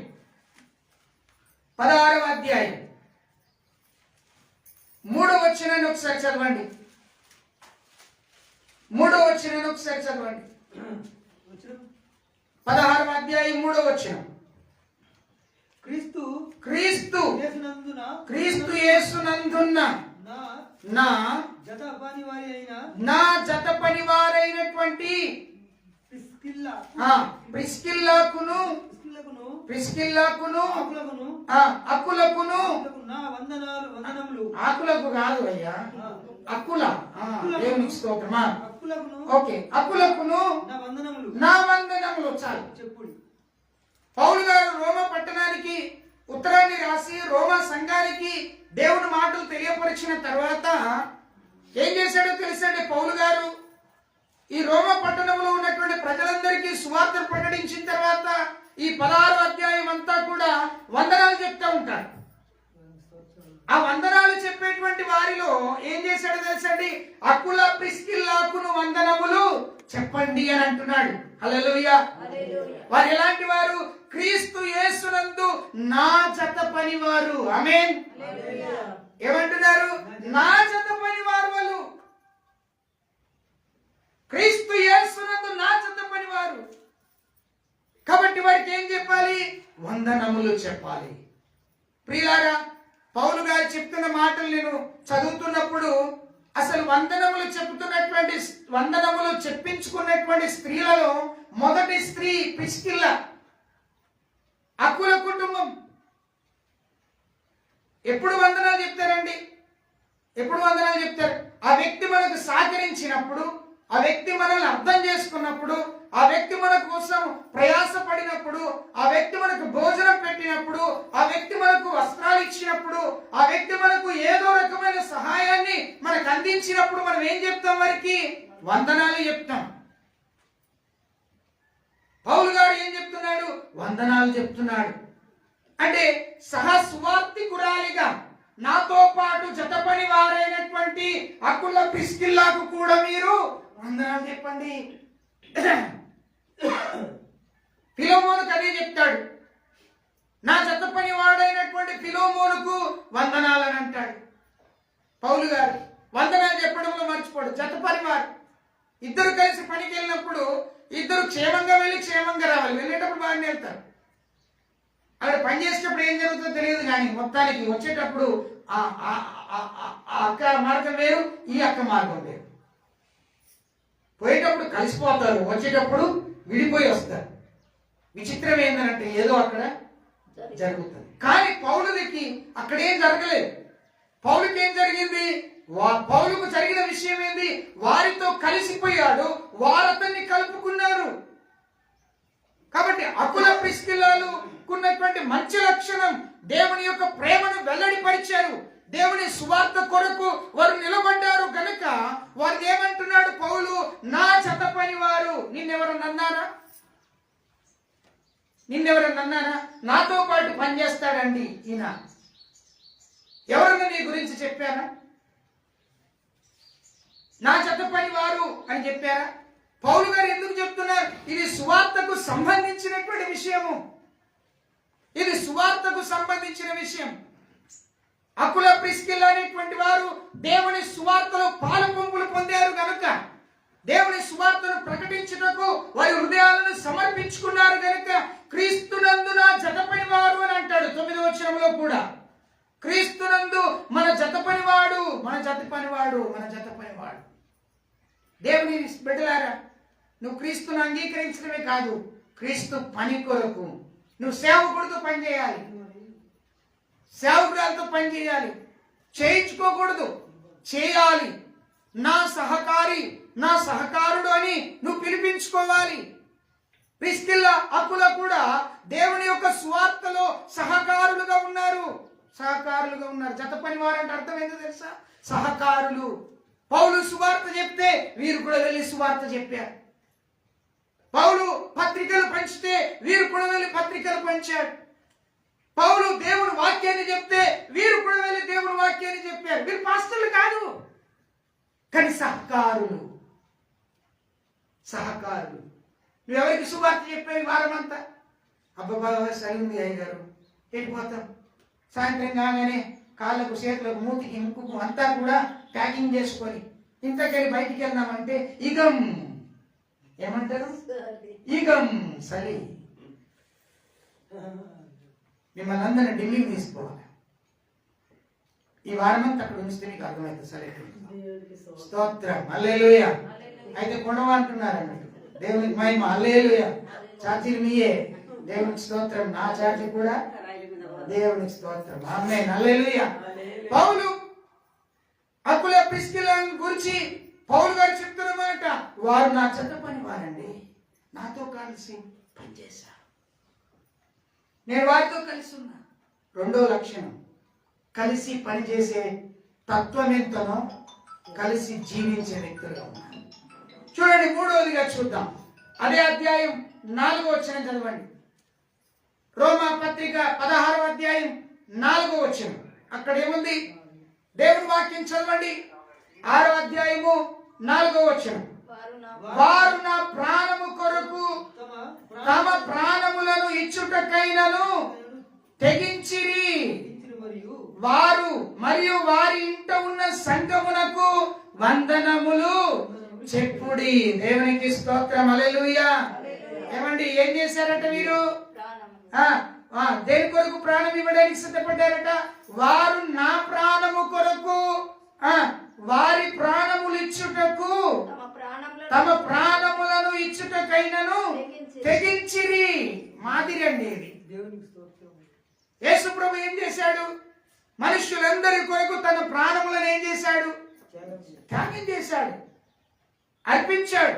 3వ వచనాన్ని ఒకసారి చదవండి. 3వ వచనాన్ని ఒకసారి చదవండి. 16వ అధ్యాయం 3వ వచనం. క్రీస్తు యేసునందున్న నా జత పనివారైనటువంటి ప్రిస్కిల్లాకును అకులకును, ఆకులకు కాదు అయ్యా, అకుల, దేవునికి స్తోత్రమా. ఓకే, అకులకును నా వందనములు. చాలు చెప్పుడు. పౌలు గారు రోమా పట్టణానికి ఉత్తరాన్ని రాసి రోమా సంఘానికి దేవుని మాటలు తెలియపరిచిన తర్వాత ఏం చేశాడో తెలుసండి? పౌలు గారు ఈ రోమా పట్టణంలో ఉన్నటువంటి ప్రజలందరికీ సువార్త ప్రకటించిన తర్వాత ఈ 16వ అధ్యాయం అంతా కూడా వందనాలు చెప్తా ఉంటారు. ఆ వందనాలు చెప్పేటువంటి వారిలో ఏం చేశాడో తెలుసండి? అకుల, ప్రిస్కిల్లాకును వందనములు చెప్పండి అని అంటున్నాడు. హల్లెలూయా. వారు ఎలాంటి వారు? క్రీస్తు యేసునందు నా జత పనివారు. ఆమేన్. ఏమంటున్నారు? నా జత పనివారు వాళ్ళు. క్రీస్తు యేసునందు నా జత పనివారు. కాబట్టి వారికి ఏం చెప్పాలి? వందనములు చెప్పాలి. ప్రియులారా, పౌలు గారు చెప్తున్న మాటలు నేను చదువుతున్నప్పుడు అసలు వందనములు చెప్పించుకున్నటువంటి స్త్రీలలో మొదటి స్త్రీ ప్రిస్కిల్ల, అకుల కుటుంబం. ఎప్పుడు వందనాలు చెప్తారండి? ఎప్పుడు వందనాలు చెప్తారు? ఆ వ్యక్తి మనకు సహకరించినప్పుడు, ఆ వ్యక్తి మనల్ని అర్థం చేసుకున్నప్పుడు, ఆ వ్యక్తి మన కోసం ప్రయాసపడినప్పుడు, ఆ వ్యక్తి మనకు భోజనం పెట్టినప్పుడు, ఆ వ్యక్తి మనకు వస్త్రాలు ఇచ్చినప్పుడు, ఆ వ్యక్తి మనకు ఏదో రకమైన సహాయాన్ని మనకు అందించినప్పుడు మనం ఏం చెప్తాం? వారికి వందనాలు చెప్తాం. పౌలు గారు ఏం చెప్తున్నాడు? వందనాలు చెప్తున్నాడు. అంటే సహస్వార్థికురాలిగా నాతో పాటు జతపని వారైనటువంటి అకుల ప్రిస్కిల్లాకు కూడా మీరు వందనాలు చెప్పండి. ఫిలోమోనుకు అదే చెప్తాడు. నా జతపని వాడైనటువంటి ఫిలోమోనుకు వందనాలు అని అంటాడు పౌలు గారు. వందనాలు చెప్పడంలో మర్చిపోడు. జతపని వారు ఇద్దరు కలిసి పనికి వెళ్ళినప్పుడు ఇద్దరు క్షేమంగా వెళ్ళి క్షేమంగా రావాలి. వెళ్ళేటప్పుడు బాగానే వెళ్తారు. అక్కడ పని చేసేటప్పుడు ఏం జరుగుతుందో తెలియదు, కానీ మొత్తానికి వచ్చేటప్పుడు ఆ అక్క మార్గం వేరు, ఈ అక్క మార్గం వేరు. పోయేటప్పుడు కలిసిపోతారు, వచ్చేటప్పుడు విడిపోయి వస్తారు. విచిత్రం ఏంటంటే ఏదో అక్కడ జరుగుతుంది. కానీ పౌలుకి అక్కడ ఏం జరగలేదు. పౌలుకి ఏం జరిగింది? పౌలుకు జరిగిన విషయం ఏంది? వారితో కలిసిపోయాడు, వారు అతన్ని కలుపుకున్నారు. కాబట్టి అకుల ప్రిస్కిల్లాలు ఉన్నటువంటి మంచి లక్షణం దేవుని యొక్క ప్రేమను వెల్లడిపరిచారు. దేవుని సువార్త కొరకు వారు నిలబడ్డారు గనుక వారు ఏమంటున్నాడు పౌలు? నా జత పని వారు. నిన్నెవరన్నా అన్నారా? నాతో పాటు పనిచేస్తాడండి ఈయన. ఎవరన్నా నీ గురించి చెప్పారా? నా జత పని వారు అని చెప్పారా? పౌలు గారు ఎందుకు చెప్తున్నారు? ఇది సువార్తకు సంబంధించినటువంటి విషయము. ఇది సువార్తకు సంబంధించిన విషయం. అకుల ప్రిస్కిల్ల అనేటువంటి వారు దేవుని సువార్తలో పాలు పంపులు పొందారు కనుక, దేవుని సువార్తను ప్రకటించుటకు వారి హృదయాలను సమర్పించుకున్నారు కనుక క్రీస్తునందు నా జతపని వారు అని అంటాడు 9వ వచనంలో కూడా. క్రీస్తునందు మన జతపనివాడు. దేవుని బిడ్డలారా, నువ్వు క్రీస్తును అంగీకరించడమే కాదు, క్రీస్తు పని కొరకు నువ్వు సేవకుడితో పని చేయాలి, సేవకురాలతో పని చేయాలి. చేయించుకోకూడదు, చేయాలి. నా సహకారి, నా సహకారుడు అని నువ్వు పిలిపించుకోవాలి. ప్రిస్కిల్ల, అకుల కూడా దేవుని యొక్క సువార్తలో సహకారులుగా ఉన్నారు. జత పని వారంటే అర్థం ఏంటో తెలుసా? సహకారులు. పౌలు సువార్త చెప్తే వీరు కూడా వెళ్ళి సువార్త చెప్పారు. పౌలు పత్రికలు పంచితే వీరు కూడా వెళ్ళి పత్రికలు పంచారు. పౌలు దేవుని వాక్యాన్ని చెప్తే వీరు కూడా వెళ్ళి దేవుని వాక్యాన్ని చెప్పారు. వీరు పాస్టర్లు కాదు, కానీ సహకారులు. నువ్వు ఎవరికి సువార్త చెప్పావు వారం అంతా? అబ్బాబా సరి ఉంది అయ్యగారు, వెళ్ళిపోతాం. సాయంత్రం కాగానే కాళ్ళకు, చేతులకు, మూతికి, ముక్కుకు అంతా కూడా ప్యాకింగ్ చేసుకొని ఇంతకెళ్ళి బయటికి వెళ్దామంటే ఇగం ఏమంటారు? ఇగం సలి. మిమ్మల్ని అందరినీ ఢిల్లీకి తీసుకోవాలి. ఈ వారమంతా అక్కడ ఉంచితే నీకు అర్థమవుతుంది. సరే, స్తోత్రం, హల్లెలూయా. అయితే కొనవా అంటున్నారు అన్నట్టు. దేవునికి మహిమ, హల్లెలూయా. చాచీలు మీయే, దేవునికి స్తోత్రం. నా చాచి కూడా దేవునికి స్తోత్రం, ఆమేన్, హల్లెలూయా. పౌలు అకుల ప్రిస్కిల్లను గురించి పౌలు గారు చెప్తున్నమాట, వారు నా చెత్త పని వారండి, నాతో కలిసి పనిచేశారు, నేను వారితో కలిసి ఉన్నా. రెండో లక్షణం, కలిసి పనిచేసే తత్వం ఎంతనో కలిసి జీవించే వ్యక్తులుగా ఉన్నారు. చూడండి, మూడవదిగా చూద్దాం. అదే అధ్యాయం 4వ వచనం చదవండి. రోమా పత్రిక 16వ అధ్యాయం 4వ వచనం. అక్కడ ఏముంది? దేవుని వాక్యం చదవండి. 6వ అధ్యాయము 4వ వచనం. వారు నా ప్రాణము కొరకు తమ ప్రాణములను ఇచ్చుటకైనను తెగించిరి. వారు మరియు వారి ఇంట ఉన్న సంఘమునకు వందనములు చెప్పుడి. దేవునికి స్తోత్రం, హల్లెలూయా. ఏమండి, ఏం చేశారట వీరు? దేని కొరకు ప్రాణం ఇవ్వడానికి సిద్ధపడ్డారట? వారు నా ప్రాణము కొరకు వారి తమ ప్రాణములను ఇచ్చుటకైనను తెగించిరి. మాదిరి అండి ఇది. యేసు ప్రభు ఏం చేశాడు? మనుష్యులందరి కొరకు తన ప్రాణములను ఏం చేశాడు? త్యాగం చేశాడు, అర్పించాడు,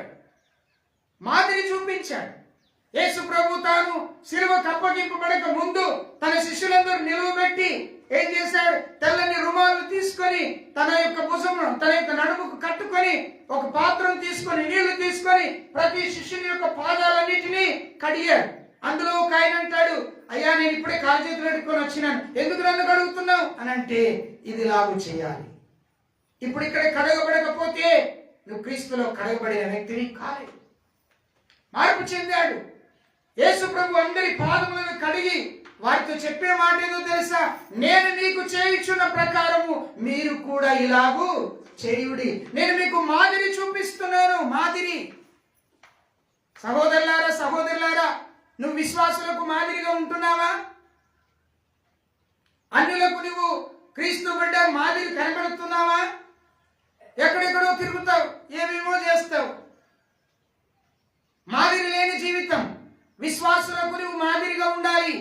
మాదిరి చూపించాడు. యేసు ప్రభు తాను సిలువకు అప్పగింపబడక ముందు తన శిష్యులందరూ నిలువబెట్టి ఏం చేశాడు? తెల్లని రుమాలు తీసుకొని తన యొక్క భుజమును తన యొక్క నడుముకు కట్టుకొని ఒక పాత్రను తీసుకొని నీళ్లు తీసుకొని ప్రతి శిష్యుని యొక్క పాదాలన్నిటినీ కడిగాడు. అందులో ఒక ఆయన అంటాడు, అయ్యా నేను ఇప్పుడే కాలు చేతులు పెట్టుకొని వచ్చినాను, ఎందుకు నన్ను కడుగుతున్నావు అని అంటే, ఇది లాగు చేయాలి. ఇప్పుడు ఇక్కడ కడగబడకపోతే నువ్వు క్రీస్తులో కడగబడిన వ్యక్తిని కాలేదు. మార్పు చెందాడు. యేసు ప్రభు అందరి పాదములను కడిగి వారితో చెప్పిన మాట ఏదో తెలుసా? నేను నీకు చేయుచున్న ప్రకారము మీరు కూడా ఇలాగూ చేయుడి. నేను మీకు మాదిరి చూపిస్తున్నాను. మాదిరి. సహోదరులారా, సహోదరులారా, నువ్వు విశ్వాసులకు మాదిరిగా ఉంటున్నావా? అన్యులకు నువ్వు క్రీస్తు బిడ్డ మాదిరి కనబడుతున్నావా? ఎక్కడెక్కడో తిరుగుతావు, ఏమేమో చేస్తావు. మాదిరి లేని జీవితం. విశ్వాసులకు నువ్వు మాదిరిగా ఉండాలి.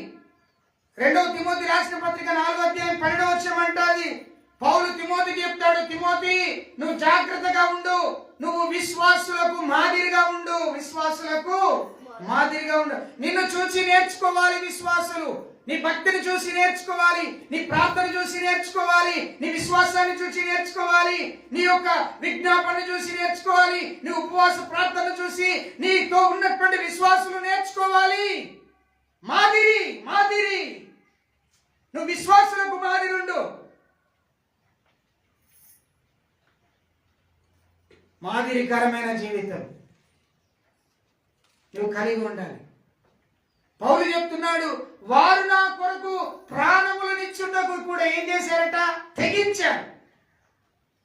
2 తిమోతి రాసిన పత్రిక 4వ అధ్యాయం 12వ వచనం అంటాది, పౌలు తిమోతికి చెప్తాడు, తిమోతి నువ్వు జాగ్రత్తగా ఉండు, నువ్వు విశ్వాసులకు మాదిరిగా ఉండు. విశ్వాసులకు మాదిరిగా ఉండు. నిన్ను చూసి నేర్చుకోవాలి విశ్వాసులు. నీ భక్తిని చూసి నేర్చుకోవాలి, నీ ప్రార్థన చూసి నేర్చుకోవాలి, నీ విశ్వాసాన్ని చూసి నేర్చుకోవాలి, నీ యొక్క విజ్ఞాపన చూసి నేర్చుకోవాలి, నీ ఉపవాస ప్రార్థన చూసి నీతో ఉన్నటువంటి విశ్వాసులు నేర్చుకోవాలి. మాదిరి, మాదిరి. నువ్వు విశ్వాసులకు మాదిరి ఉండు. మాదిరికరమైన జీవితం నువ్వు కలిగి ఉండాలి. పౌలు చెప్తున్నాడు, వారు నా కొరకు ప్రాణములనిచ్చుటకు కూడా ఏం చేశారట? తెగించారు.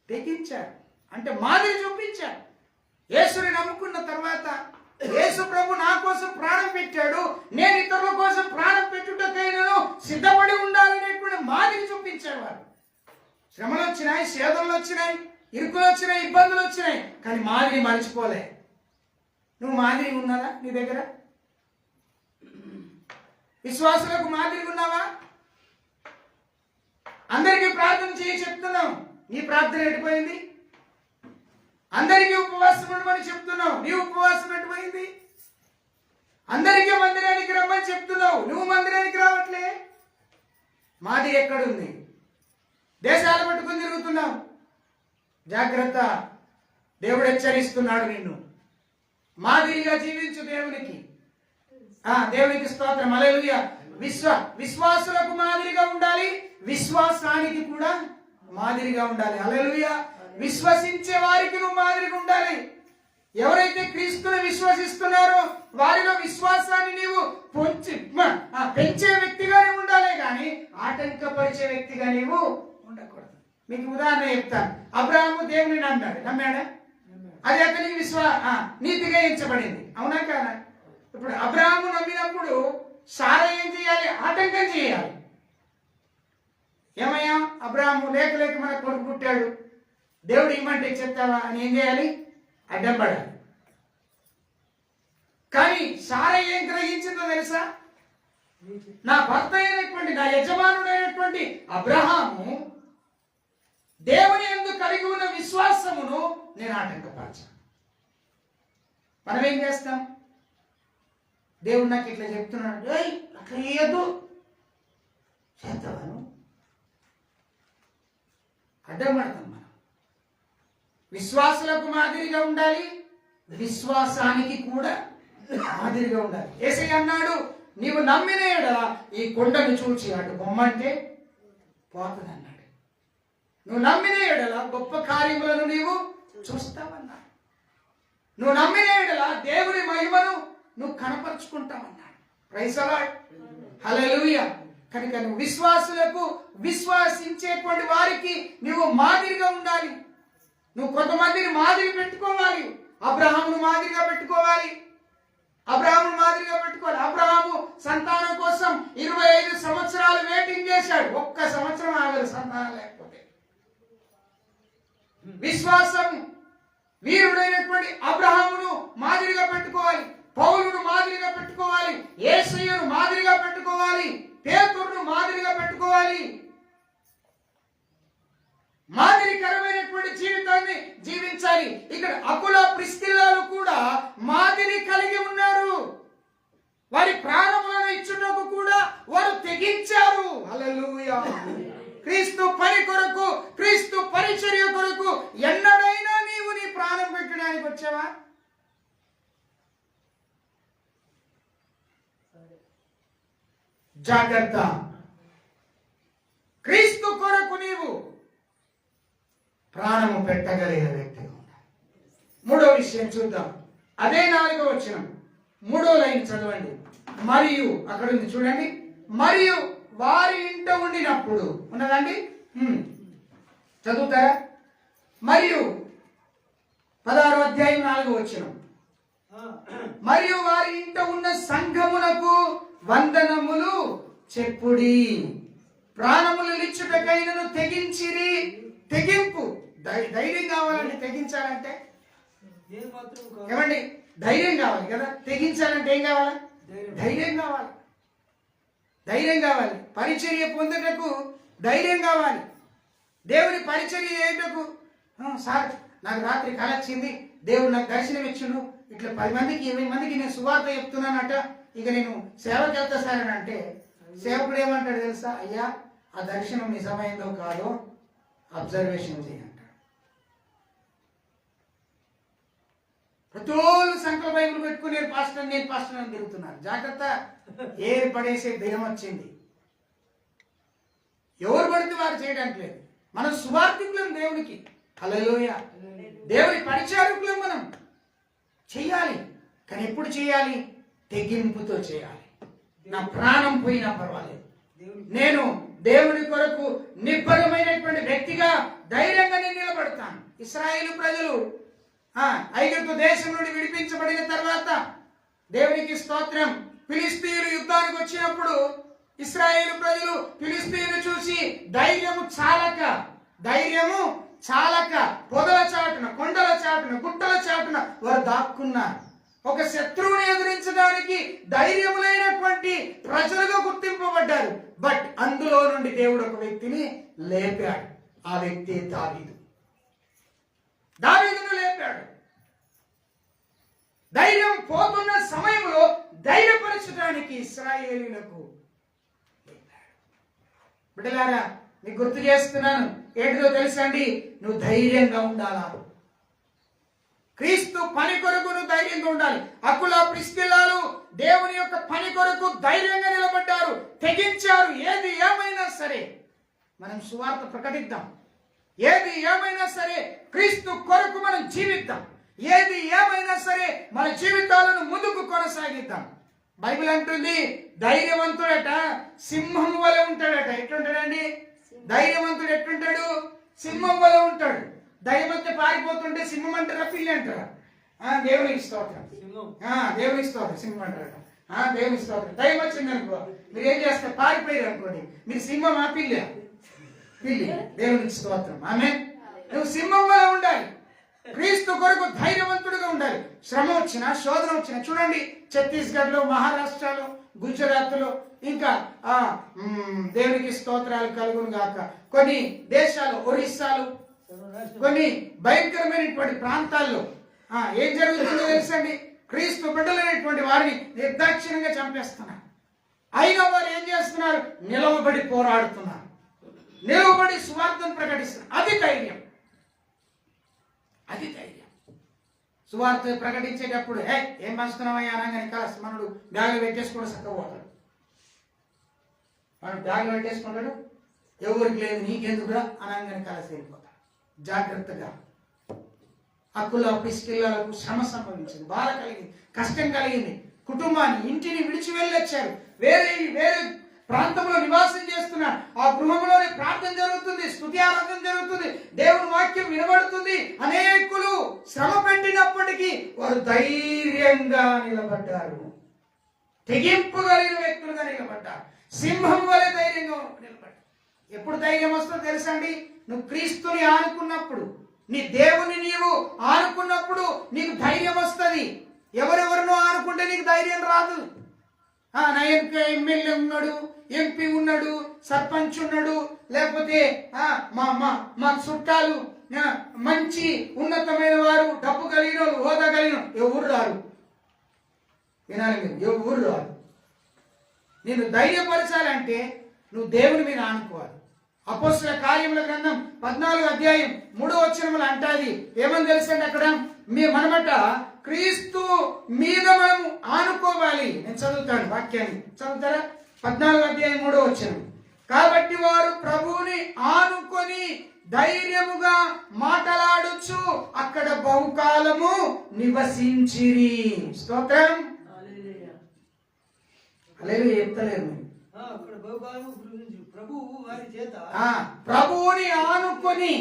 తెగించారు అంటే మాదిరి చూపించారు. యేసుని నమ్ముకున్న తర్వాత యేసు ప్రభు నా కోసం ప్రాణం పెట్టాడు, నేను ఇతరుల కోసం ప్రాణం పెట్టుటకైనా సిద్ధపడి ఉండాలనేటువంటి మాదిరి చూపించారు. వారు శ్రమలు వచ్చినాయి, సేదలు వచ్చినాయి, ఇరుకులు వచ్చినాయి, ఇబ్బందులు వచ్చినాయి, కానీ మాదిరి మర్చిపోలే. నువ్వు మాదిరి ఉన్నదా నీ దగ్గర? విశ్వాసులకు మాదిరిగా ఉన్నావా? అందరికీ ప్రార్థన చేయి చెప్తున్నావు, నీ ప్రార్థన ఎటుపోయింది? అందరికీ ఉపవాసం ఉండమని చెప్తున్నావు, నీ ఉపవాసం ఎటుపోయింది? అందరికీ మందిరానికి రమ్మని చెప్తున్నావు, నువ్వు మందిరానికి రావట్లే. మాదిరి ఎక్కడుంది? దేశాలు పట్టుకుని తిరుగుతున్నావు. జాగ్రత్త, దేవుడు హెచ్చరిస్తున్నాడు నిన్ను. మాదిరిగా జీవించు దేవునికి. దేవునికి స్తోత్రం, హల్లెలూయా. విశ్వాసులకు మాదిరిగా ఉండాలి, విశ్వాసానికి కూడా మాదిరిగా ఉండాలి. హల్లెలూయా. విశ్వసించే వారికి నువ్వు మాదిరిగా ఉండాలి. ఎవరైతే క్రీస్తుని విశ్వసిస్తున్నారో వారిలో విశ్వాసాన్ని నీవు పెంచే వ్యక్తిగానే ఉండాలి, కానీ ఆటంకపరిచే వ్యక్తిగా నీవు ఉండకూడదు. మీకు ఉదాహరణ చెప్తాను. అబ్రహాము దేవుని నమ్మాడా? అది అతనికి నీతిగా ఎంచబడింది, అవునా కాదా? ఇప్పుడు అబ్రహాము నమ్మినప్పుడు సారా ఏం చేయాలి? ఆటంకం చేయాలి. ఏమయ్యా, అబ్రహాము లేక లేక మన కొడుకు పుట్టాడు, దేవుడు ఇమ్మంటే చెప్తావా అని ఏం చేయాలి? అడ్డం పడాలి. కానీ సారా ఏం గ్రహించిందో తెలుసా? నా భర్త అయినటువంటి, నా యజమానుడైనటువంటి అబ్రహాము దేవుని యందు కలిగి ఉన్న విశ్వాసమును నేను ఆటంకపరచాను. మనం ఏం చేస్తాం? దేవుడు నాకు ఇట్లా చెప్తున్నాడు, అట్లా చేయొద్దు, చేస్తాను, అడ్డం పడతాం. మనం విశ్వాసులకు మాదిరిగా ఉండాలి, విశ్వాసానికి కూడా మాదిరిగా ఉండాలి. యేసయ్య అన్నాడు, నీవు నమ్మిన యెడల ఈ కొండను చూచి అటు బొమ్మంటే పోతుంది అన్నాడు. నువ్వు నమ్మిన యెడల గొప్ప కార్యములను నీవు చూస్తావన్నాడు. నువ్వు నమ్మిన యెడల దేవుని మహిమను నువ్వు కనపరుచుకుంటావన్నాడు. ప్రైజ్ ది లార్డ్, హల్లెలూయా. కనుక నువ్వు విశ్వాసులకు, విశ్వాసించేటువంటి వారికి నువ్వు మాదిరిగా ఉండాలి. నువ్వు కొంతమందిని మాదిరి పెట్టుకోవాలి. అబ్రహామును మాదిరిగా పెట్టుకోవాలి. అబ్రహామును మాదిరిగా పెట్టుకోవాలి. అబ్రహాము సంతానం కోసం 25 సంవత్సరాలు వెయిటింగ్ చేశాడు. 1 సంవత్సరం ఆగదు సంతానం లేకపోతే. విశ్వాసం వీరుడైనటువంటి అబ్రహామును మాదిరిగా పెట్టుకోవాలి, పౌలును మాదిరిగా పెట్టుకోవాలి, యేసయ్యను మాదిరిగా పెట్టుకోవాలి, పేతురును మాదిరిగా పెట్టుకోవాలి. మాదిరికరమైనటువంటి జీవితాన్ని జీవించాలి. ఇక్కడ అకుల ప్రిస్కిల్లాలు కూడా మాదిరి కలిగి ఉన్నారు. వారి ప్రాణములను ఇచ్చుటకు కూడా వారు తెగించారు. హల్లెలూయా. క్రీస్తు పని కొరకు, క్రీస్తు పరిచర్య కొరకు ఎన్నడైనా నీవు నీ ప్రాణం పెట్టడానికి వచ్చావా? జాగ్రత్త. క్రీస్తు కొరకు నీవు ప్రాణము పెట్టగలిగిన వ్యక్తిగా ఉండాలి. మూడో విషయం చూద్దాం. అదే 4వ వచనం 3వ లైన్ చదవండి. మరియు అక్కడ ఉంది చూడండి. మరియు వారి ఇంట ఉండినప్పుడు ఉన్నదండి, చదువుతారా? మరియు 16వ అధ్యాయం 4వ వచనం. మరియు వారి ఇంట ఉన్న సంఘమునకు వందనములు చెప్పుడి. ప్రాణములు ఇచ్చుటకైనను తెగించిరి. తెగింపు, ధైర్యం కావాలండి. తెగించాలంటే ఏమండి? ధైర్యం కావాలి కదా. తెగించాలంటే ఏం కావాలి? ధైర్యం కావాలి. ధైర్యం కావాలి. పరిచర్య పొందుటకు ధైర్యం కావాలి. దేవుని పరిచర్య చేయటకు, సార్ నాకు రాత్రి కల వచ్చింది, దేవుడు నాకు దర్శనం ఇచ్చిండు, ఇట్లా 10 మందికి 20 మందికి నేను సువార్త చెప్తున్నానట, ఇక నేను సేవకి వెళ్తా సార్ అని అంటే, సేవకుడు ఏమంటాడు తెలుసా? అయ్యా, ఆ దర్శనం నిజమైందో కాదో అబ్జర్వేషన్ చేయంటాడు. ప్రతోళ్ళు సంకల బైబుల్ పెట్టుకుని నేను పాస్టర్ అని తిరుగుతున్నారు. జాగ్రత్త. ఏరు పడేసే దినం వచ్చింది. ఎవరు పడితే వారు చేయడానికి లేదు. మనం సువార్థికులం దేవునికి. హల్లెలూయా. దేవుని పరిచారకులం మనం. చెయ్యాలి. కానీ ఎప్పుడు చేయాలి? తెగింపుతో చేయాలి. నా ప్రాణం పోయినా పర్వాలేదు, నేను దేవుని కొరకు నిబ్బరమైనటువంటి వ్యక్తిగా ధైర్యంగా నేను నిలబడతాను. ఇశ్రాయేలు ప్రజలు ఐగుప్తు దేశం నుండి విడిపించబడిన తర్వాత, దేవునికి స్తోత్రం, ఫిలిస్తీయులు యుద్ధానికి వచ్చినప్పుడు ఇశ్రాయేలు ప్రజలు ఫిలిస్తీయులు చూసి ధైర్యము చాలక పొదల చాటున, కొండల చాటున, గుట్టల చాటున వారు దాక్కున్నారు. ఒక శత్రువుని ఎదిరించడానికి ధైర్యములైనటువంటి ప్రజలుగా గుర్తింపబడ్డారు. బట్ అందులో నుండి దేవుడు ఒక వ్యక్తిని లేపాడు. ఆ వ్యక్తి దావీదును లేపాడు. ధైర్యం పోతున్న సమయంలో ధైర్యపరచడానికి ఇశ్రాయేలీయులకు లేపాడు. బిడ్డలారా, మీకు గుర్తు చేస్తున్నాను, ఏంటిదో తెలుసండి? నువ్వు ధైర్యంగా ఉండాలా. క్రీస్తు పని కొరకు నువ్వు ధైర్యంగా ఉండాలి. అకుల ప్రిస్కిల్లాలు దేవుని యొక్క పని కొరకు ధైర్యంగా నిలబడ్డారు, తెగించారు. ఏది ఏమైనా సరే మనం సువార్త ప్రకటిద్దాం. ఏది ఏమైనా సరే క్రీస్తు కొరకు మనం జీవిద్దాం. ఏది ఏమైనా సరే మన జీవితాలను ముందుకు కొనసాగిద్దాం. బైబిల్ అంటుంది, ధైర్యవంతుడట సింహం వలె ఉంటాడట. ఎట్లుంటాడండి ధైర్యవంతుడు? ఎట్లుంటాడు? సింహం వలె ఉంటాడు. ధైర్యం అంటే పారిపోతుంటే సింహం అంటారా, పిల్లి అంటారా? దేవునికి స్తోత్రం. దేవునికి స్తోత్రం. సింహం అంటారట. దేవునికి స్తోత్రం. ధైర్యం వచ్చింది అనుకో, మీరు ఏం చేస్తారు? పారిపోయారు అనుకోండి, మీరు సింహం పిల్లి. దేవునికి స్తోత్రం. ఆమేన్. నువ్వు సింహం వల్ల ఉండాలి. క్రీస్తు కొరకు ధైర్యవంతుడిగా ఉండాలి. శ్రమ వచ్చినా, శోధన వచ్చినా, చూడండి ఛత్తీస్గఢ్ లో, మహారాష్ట్రలో, గుజరాత్ లో, ఇంకా దేవునికి స్తోత్రాలు కలుగును గాక, కొన్ని దేశాలు, ఒరిస్సాలు, కొన్ని భయంకరమైనటువంటి ప్రాంతాల్లో ఏం జరుగుతుందో తెలుసండి? క్రీస్తు బిడ్డలైనటువంటి వారిని నిర్దాక్షిణ్యంగా చంపేస్తున్నారు. అయినా వారు ఏం చేస్తున్నారు? నిలవబడి పోరాడుతున్నారు, నిలవబడి సువార్తను ప్రకటిస్తున్నారు. అది ధైర్యం. సువార్త ప్రకటించేటప్పుడు ఏం పంచుతున్నామయ్యా అనగానే కాస్త మనడు బ్యాగులు పెట్టేసుకుంటూ చక్కపోతాడు. మనం బ్యాగులు పెట్టేసుకుంటాడు, ఎవరికి లేదు నీకెందుకురా అనగానే కాస్త వెళ్ళిపోతాడు. జాగ్రత్తగా. అకుల ప్రిస్కిల్లాలకు శ్రమ సంభవించింది, బాధ కలిగింది, కష్టం కలిగింది. కుటుంబాన్ని, ఇంటిని విడిచి వెళ్ళొచ్చారు. వేరే ప్రాంతంలో నివాసం చేస్తున్నారు. ఆ గృహంలోనే ప్రార్థన జరుగుతుంది, స్తుతి ఆరాధన జరుగుతుంది, దేవుని వాక్యం వినబడుతుంది. అనేకులు శ్రమ పెట్టినప్పటికీ వారు ధైర్యంగా నిలబడ్డారు. తెగింపు కలిగిన వ్యక్తులుగా నిలబడ్డారు. సింహం వలె ధైర్యంగా నిలబడ్డారు. ఎప్పుడు ధైర్యం వస్తుందో తెలుసండి? నువ్వు క్రీస్తుని ఆనుకున్నప్పుడు, నీ దేవుని నీవు ఆనుకున్నప్పుడు నీకు ధైర్యం వస్తుంది. ఎవరెవరినో ఆనుకుంటే నీకు ధైర్యం రాదు. నా ఎమ్మెల్యే ఉన్నాడు, ఎంపీ ఉన్నాడు, సర్పంచ్ ఉన్నాడు, లేకపోతే మా చుట్టాలు మంచి ఉన్నతమైన వారు, డబ్బు కలిగిన వాళ్ళు, హోదా కలిగిన ఎవరు రారు. వినాలి మీరు, ఎవరు రారు. నేను ధైర్యపరచాలంటే నువ్వు దేవుని మీద ఆనుకోవాలి. అపోస్తలుల కార్యముల గ్రంథం 14:3 అంటాది. ఏమని తెలుసండి అక్కడ, మనమట క్రీస్తు మీద మనం ఆనుకోవాలి. నేను చదువుతాను వాక్యాన్ని, చదువుతారా? 14:3. కాబట్టి వారు ప్రభువుని ఆనుకొని ధైర్యముగా మాటలాడుచు అక్కడ బహుకాలము నివసించిరి. స్తోత్రం. హల్లెలూయా. చెప్తలేరు. ప్రభువుని ఆనుకొని,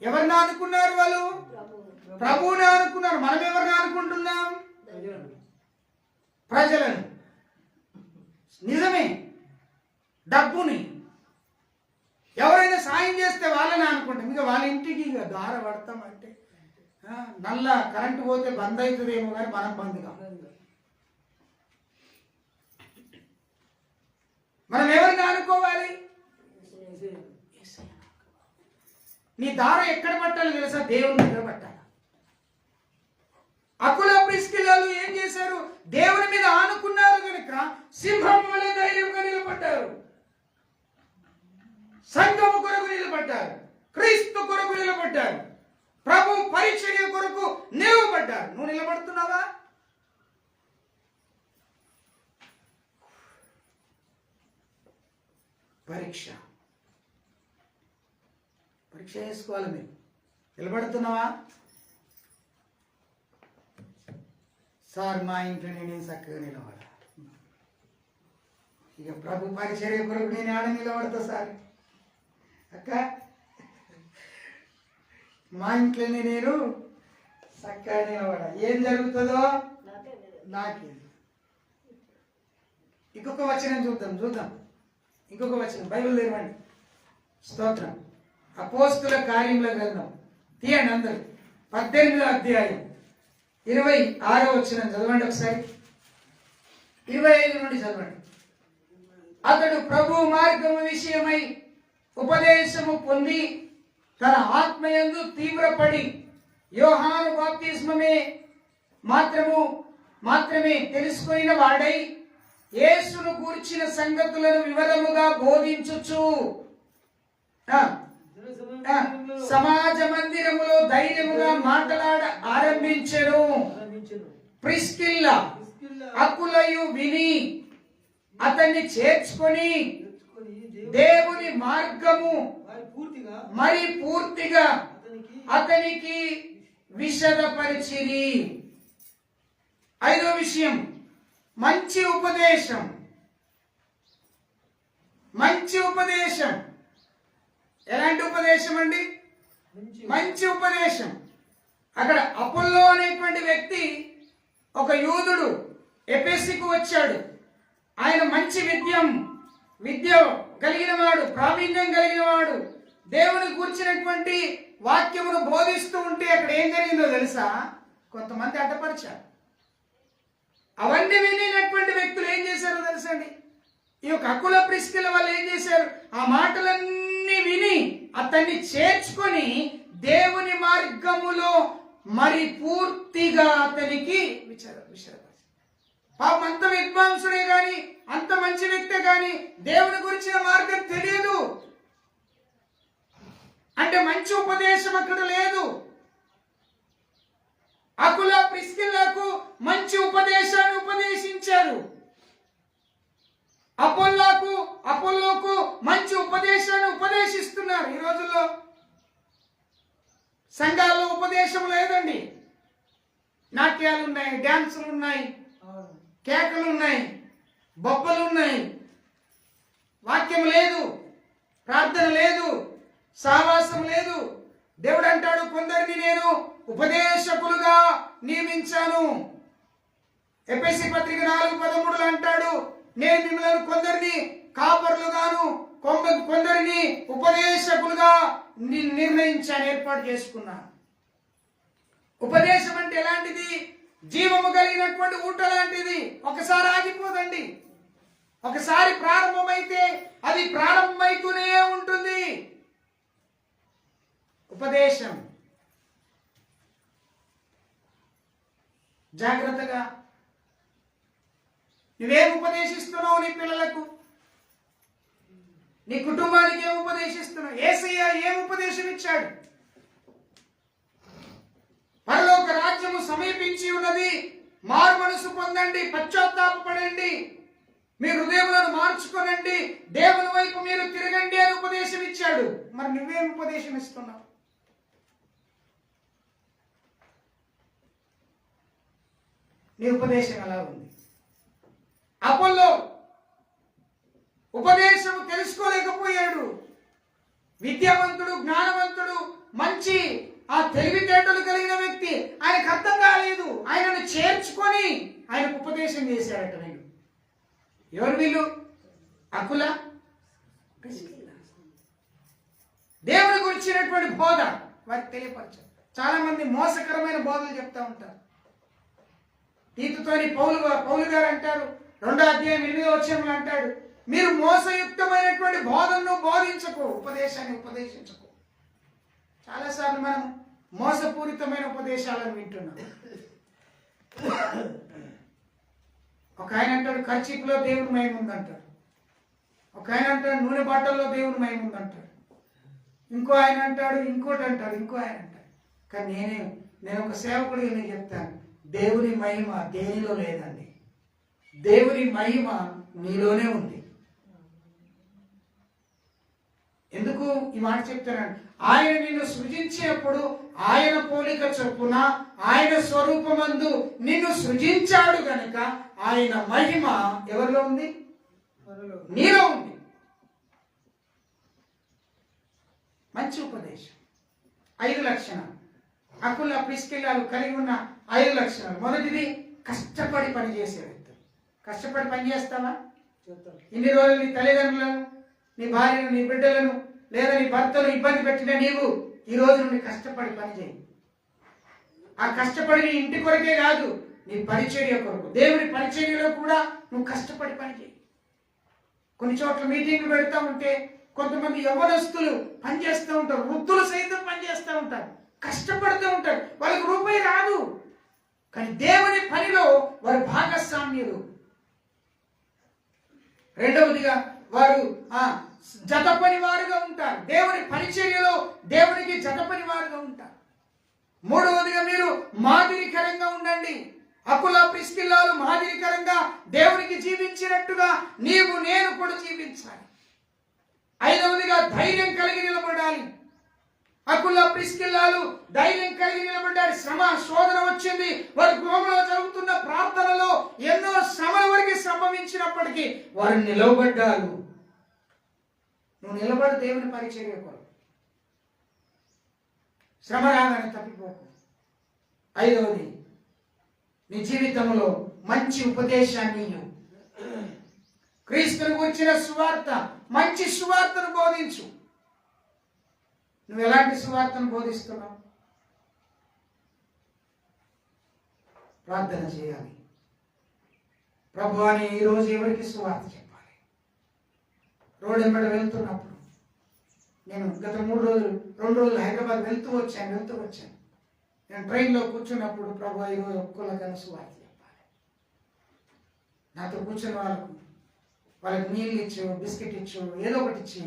ఎవరిని ఆనుకున్నారు వాళ్ళు? ప్రభువుని ఆనుకున్నారు. మనం ఎవరిని ఆనుకుంటున్నాం? ప్రజలను. నిజమే. డబ్బుని ఎవరైనా సాయం చేస్తే వాళ్ళని అనుకుంటాం. ఇక వాళ్ళ ఇంటికి ఇక దార పడతాం అంటే నల్ల కరెంటు పోతే బంద్ అవుతుందేమో కానీ మనం బంద్ కాదు. మనం ఎవరిని ఆనుకోవాలి? నీ దార ఎక్కడ పట్టాలి తెలుసా? దేవుని దగ్గర పట్టాలి. అకుల ప్రిస్కిలాలు ఏం చేశారు? దేవుని మీద ఆనుకున్నారు కనుక సింహం వలె ధైర్యంగా నిలబడ్డారు. సంఘము కొరకు నిలబడ్డారు, క్రీస్తు కొరకు నిలబడ్డారు, ప్రభు పరిచర్య కొరకు నిలబడ్డారు. నువ్వు నిలబడుతున్నావా? పరీక్ష చేసుకోవాలి. మీరు నిలబడుతున్నావా? సార్ మా ఇంట్లో నేను చక్కగా నిలబడ, ఇక ప్రభు పరిచర్య కొరకు నేను ఆడ నిలబడతా సార్. అక్క మా ఇంట్లోనే నేను చక్కగా నిలబడ, ఏం జరుగుతుందో నాకే. ఇంకొక వచనం చూద్దాం. ఇంకొక వచనం బైబిల్ తెరవండి. స్తోత్రం. అపోస్తుల కార్యముల గ్రంథం తీయండి అందరు. 18:26 చదవండి ఒకసారి. 25 నుండి చదవండి. అతడు ప్రభు మార్గము విషయమై ఉపదేశము పొంది తన ఆత్మయందు తీవ్రపడి యోహాను బాప్తిస్మమే మాత్రమే తెలుసుకొనిన వాడై యేసును గూర్చిన సంగతులను వివరముగా బోధించుచు సమాజ మందిరములో ధైర్యముగా మాట్లాడ ఆరంభించెను. ప్రిస్కిల్లా అకులయు విని అతన్ని చేర్చుకొని దేవుని మార్గము మరి పూర్తిగా అతనికి విశదపరిచిరి. 5వ విషయం, మంచి ఉపదేశం. ఎలాంటి ఉపదేశం అండి? మంచి ఉపదేశం. అక్కడ అపోల్లో అనేటువంటి వ్యక్తి ఒక యూదుడు ఎఫెసుకు వచ్చాడు. ఆయన మంచి విద్య కలిగిన వాడు, ప్రావీణ్యం కలిగిన వాడు. దేవుని కూర్చున్నటువంటి వాక్యమును బోధిస్తూ ఉంటే అక్కడ ఏం జరిగిందో తెలుసా? కొంతమంది అడ్డపరిచారు. అవన్నీ వినినటువంటి వ్యక్తులు ఏం చేశారో తెలుసా అండి? ఈ యొక్క అకుల ప్రిస్కిల వాళ్ళు ఏం చేశారు? ఆ మాటలన్నీ విని అతన్ని చేర్చుకొని దేవుని మార్గములో మరి పూర్తిగా అతనికి విచారపరిచారు. పాపం అంత విద్వాంసుడే గాని, అంత మంచి వ్యక్తే గాని దేవుని గురించిన మార్గం తెలియదు అంటే మంచి ఉపదేశం అక్కడ లేదు. అకుల ప్రిస్కిల్లకు మంచి ఉపదేశాన్ని ఉపదేశించారు. అపోల్లోకు మంచి ఉపదేశాన్ని ఉపదేశిస్తున్నారు. ఈ రోజుల్లో సంఘాల్లో ఉపదేశం లేదండి. నాట్యాలు ఉన్నాయి, డ్యాన్సులు ఉన్నాయి, కేకలు ఉన్నాయి, బొబ్బలు ఉన్నాయి, వాక్యం లేదు, ప్రార్థన లేదు, సహవాసం లేదు. దేవుడు అంటాడు, కొందరిని నేను ఉపదేశకులుగా నియమించాను. ఎఫెసీ పత్రిక 4:13 అంటాడు, నేను మిమ్మల్ని కొందరిని కాపరులుగాను కొందరిని ఉపదేశకులుగా నిర్ణయించాను, ఏర్పాటు చేసుకున్నాను. ఉపదేశం అంటే ఎలాంటిది? జీవము కలిగినటువంటి ఊట లాంటిది. ఒకసారి ఆగిపోదండి. ఒకసారి ప్రారంభమైతే అది ప్రారంభమైతూనే ఉంటుంది. ఉపదేశం జాగ్రత్తగా నువ్వేం ఉపదేశిస్తున్నావు నీ పిల్లలకు, నీ కుటుంబానికి ఏం ఉపదేశిస్తున్నావు? యేసయ్య ఏం ఉపదేశం ఇచ్చాడు? పరలోక రాజ్యము సమీపించి ఉన్నది, మారు మనసు పొందండి, పశ్చాత్తాపపడండి, మీ హృదయములను మార్చుకోనండి, దేవుని వైపు మీరు తిరగండి అని ఉపదేశం ఇచ్చాడు. మరి నువ్వేం ఉపదేశం ఇస్తున్నావు? నీ ఉపదేశం ఎలా ఉంది? అపోల్లో ఉపదేశం తెలుసుకోలేకపోయాడు. విద్యావంతుడు, జ్ఞానవంతుడు, మంచి ఆ తెలివితేటలు కలిగిన వ్యక్తి. ఆయనకు అర్థం కాలేదు. ఆయనను చేర్చుకొని ఆయనకు ఉపదేశం చేశారట. వీళ్ళు ఎవరు? వీళ్ళు అకుల దేవుని గురించినటువంటి బోధ వారికి తెలియపరచారు. చాలా మంది మోసకరమైన బోధలు చెప్తా ఉంటారు. తీతుతోని పౌలు గారు అంటారు, 2వ అధ్యాయం 8వ వచనంలో అంటాడు, మీరు మోసయుక్తమైనటువంటి బోధనను బోధించకు, ఉపదేశాన్ని ఉపదేశించకు. చాలాసార్లు మనం మోసపూరితమైన ఉపదేశాలను వింటున్నాం. ఒక ఆయన అంటాడు కర్చీపులో దేవుని మహిమ ఉందంటాడు. ఒక ఆయన అంటాడు నూనె బాటల్లో దేవుని మహిమ ఉందంటాడు. ఇంకో ఆయన అంటాడు ఇంకోటి అంటాడు, ఇంకో ఆయన అంటాడు. కానీ నేను ఒక సేవకుడిగా నేను చెప్తాను, దేవుని మహిమ దేనిలో లేదండి. దేవుని మహిమ నీలోనే ఉంది. ఎందుకు ఈ మాట చెప్తానండి? ఆయన నిన్ను సృజించినప్పుడు ఆయన పోలిక చొప్పున ఆయన స్వరూపమందు నిన్ను సృజించాడు గనుక ఆయన మహిమ ఎవరిలో ఉంది? నీలో ఉంది. మంచి ఉపదేశం. 5 లక్షణాలు అకుల ప్రిస్కిల్లాలు కలిగి ఉన్న 5 లక్షణాలు. మొదటిది కష్టపడి పని చేసే వ్యక్తి. కష్టపడి పని చేస్తావా? ఇన్ని రోజులు నీ తల్లిదండ్రులను, నీ భార్యను, నీ బిడ్డలను లేదా నీ భర్తను ఇబ్బంది పెట్టిన నీవు ఈ రోజు నుండి కష్టపడి పని చేయి. ఆ కష్టపడి నీ ఇంటి కొరకే కాదు, నీ పరిచర్య కొరకు, దేవుని పరిచర్యలో కూడా నువ్వు కష్టపడి పని చేయి. కొన్ని చోట్ల మీటింగ్లు పెడతా ఉంటే కొంతమంది యవ్వనస్తులు పనిచేస్తూ ఉంటారు, వృద్ధులు సైతం పనిచేస్తూ ఉంటారు, కష్టపడుతూ ఉంటారు. వాళ్ళకి రూపాయి రాదు, కానీ దేవుని పనిలో వారు భాగస్వామ్యులు. రెండవదిగా వారు జత పని వారుగా ఉంటారు. దేవుని పరిచర్యలో దేవునికి జత పని వారుగా ఉంటారు. మూడవదిగా మీరు మాదిరికరంగా ఉండండి. అకుల ప్రిస్కిల్లాలు మాదిరికరంగా దేవునికి జీవించినట్టుగా నీవు నేను కూడా జీవించాలి. 5వదిగా ధైర్యం కలిగి నిలబడాలి. అకుల ప్రిస్కిల్లాలు ధైర్యం కలిగి నిలబడ్డారు. శ్రమ శోధన వచ్చింది. వారి గృహంలో జరుగుతున్న ప్రార్థనలో ఎన్నో శ్రమల వరకు సంభవించినప్పటికీ వారు నిలబడ్డారు. నువ్వు నిలబడి దేవుని పరిచర్య కొరకు. శ్రమ రాగానే తప్పిపోకు. 5వది నీ జీవితంలో మంచి ఉపదేశాన్ని క్రీస్తుని గురించిన సువార్త, మంచి సువార్తను బోధించు. నువ్వు ఎలాంటి సువార్తను బోధిస్తున్నావు? ప్రార్థన చేయాలి. ప్రభువా నేను ఈరోజు ఎవరికి సువార్త చెప్పాలి? రోడ్ వెంబడ వెళ్తున్నప్పుడు నేను గత 2 రోజులు హైదరాబాద్ వెళ్తూ వచ్చాను. నేను ట్రైన్లో కూర్చున్నప్పుడు ప్రభువా ఈరోజు ఒక్కొక్కరికైనా సువార్త చెప్పాలి. నాతో కూర్చున్న వాళ్ళకి నీళ్ళు ఇచ్చు, బిస్కెట్ ఇచ్చు, ఏదో ఒకటి ఇచ్చి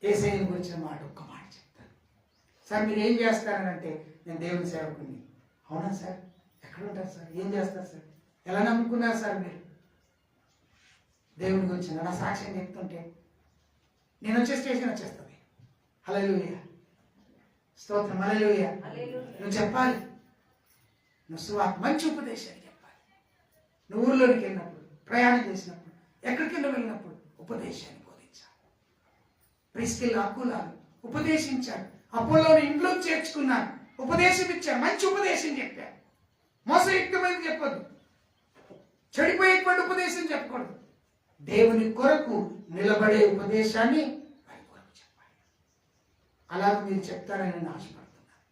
యేసయ్యను గురించిన ఒక్క మాట చెప్తాను. సార్ మీరు ఏం చేస్తారనంటే, నేను దేవుని సేవకుని. అవునా సార్? ఎక్కడ ఉంటారు సార్? ఏం చేస్తారు సార్? ఎలా నమ్ముకున్నారు సార్ మీరు? దేవుని గురించి నా సాక్ష్యం చెప్తుంటే నేను వచ్చే స్టేషన్ వచ్చేస్తుంది. హల్లెలూయా, స్తోత్రం, హల్లెలూయా. నువ్వు చెప్పాలి. నువ్వు సువార్త, మంచి ఉపదేశాన్ని చెప్పాలి. నువ్వు ఊళ్ళోకి వెళ్ళినప్పుడు, ప్రయాణం చేసినప్పుడు, ఎక్కడికైనా వెళ్ళినప్పుడు ఉపదేశాన్ని బోధించాలి. ప్రిస్కిల్లా అకులాలు ఉపదేశించాడు. అపోలోని ఇంట్లో చేర్చుకున్నాడు, ఉపదేశం ఇచ్చాడు, మంచి ఉపదేశం చెప్పాడు. మోసయుక్తమైనది చెప్పొద్దు, చెడిపోయేటువంటి ఉపదేశం చెప్పకూడదు. దేవుని కొరకు నిలబడే ఉపదేశాన్ని వారి కొరకు చెప్పాలి. అలా మీరు చెప్తారని నేను ఆశపడుతున్నాను.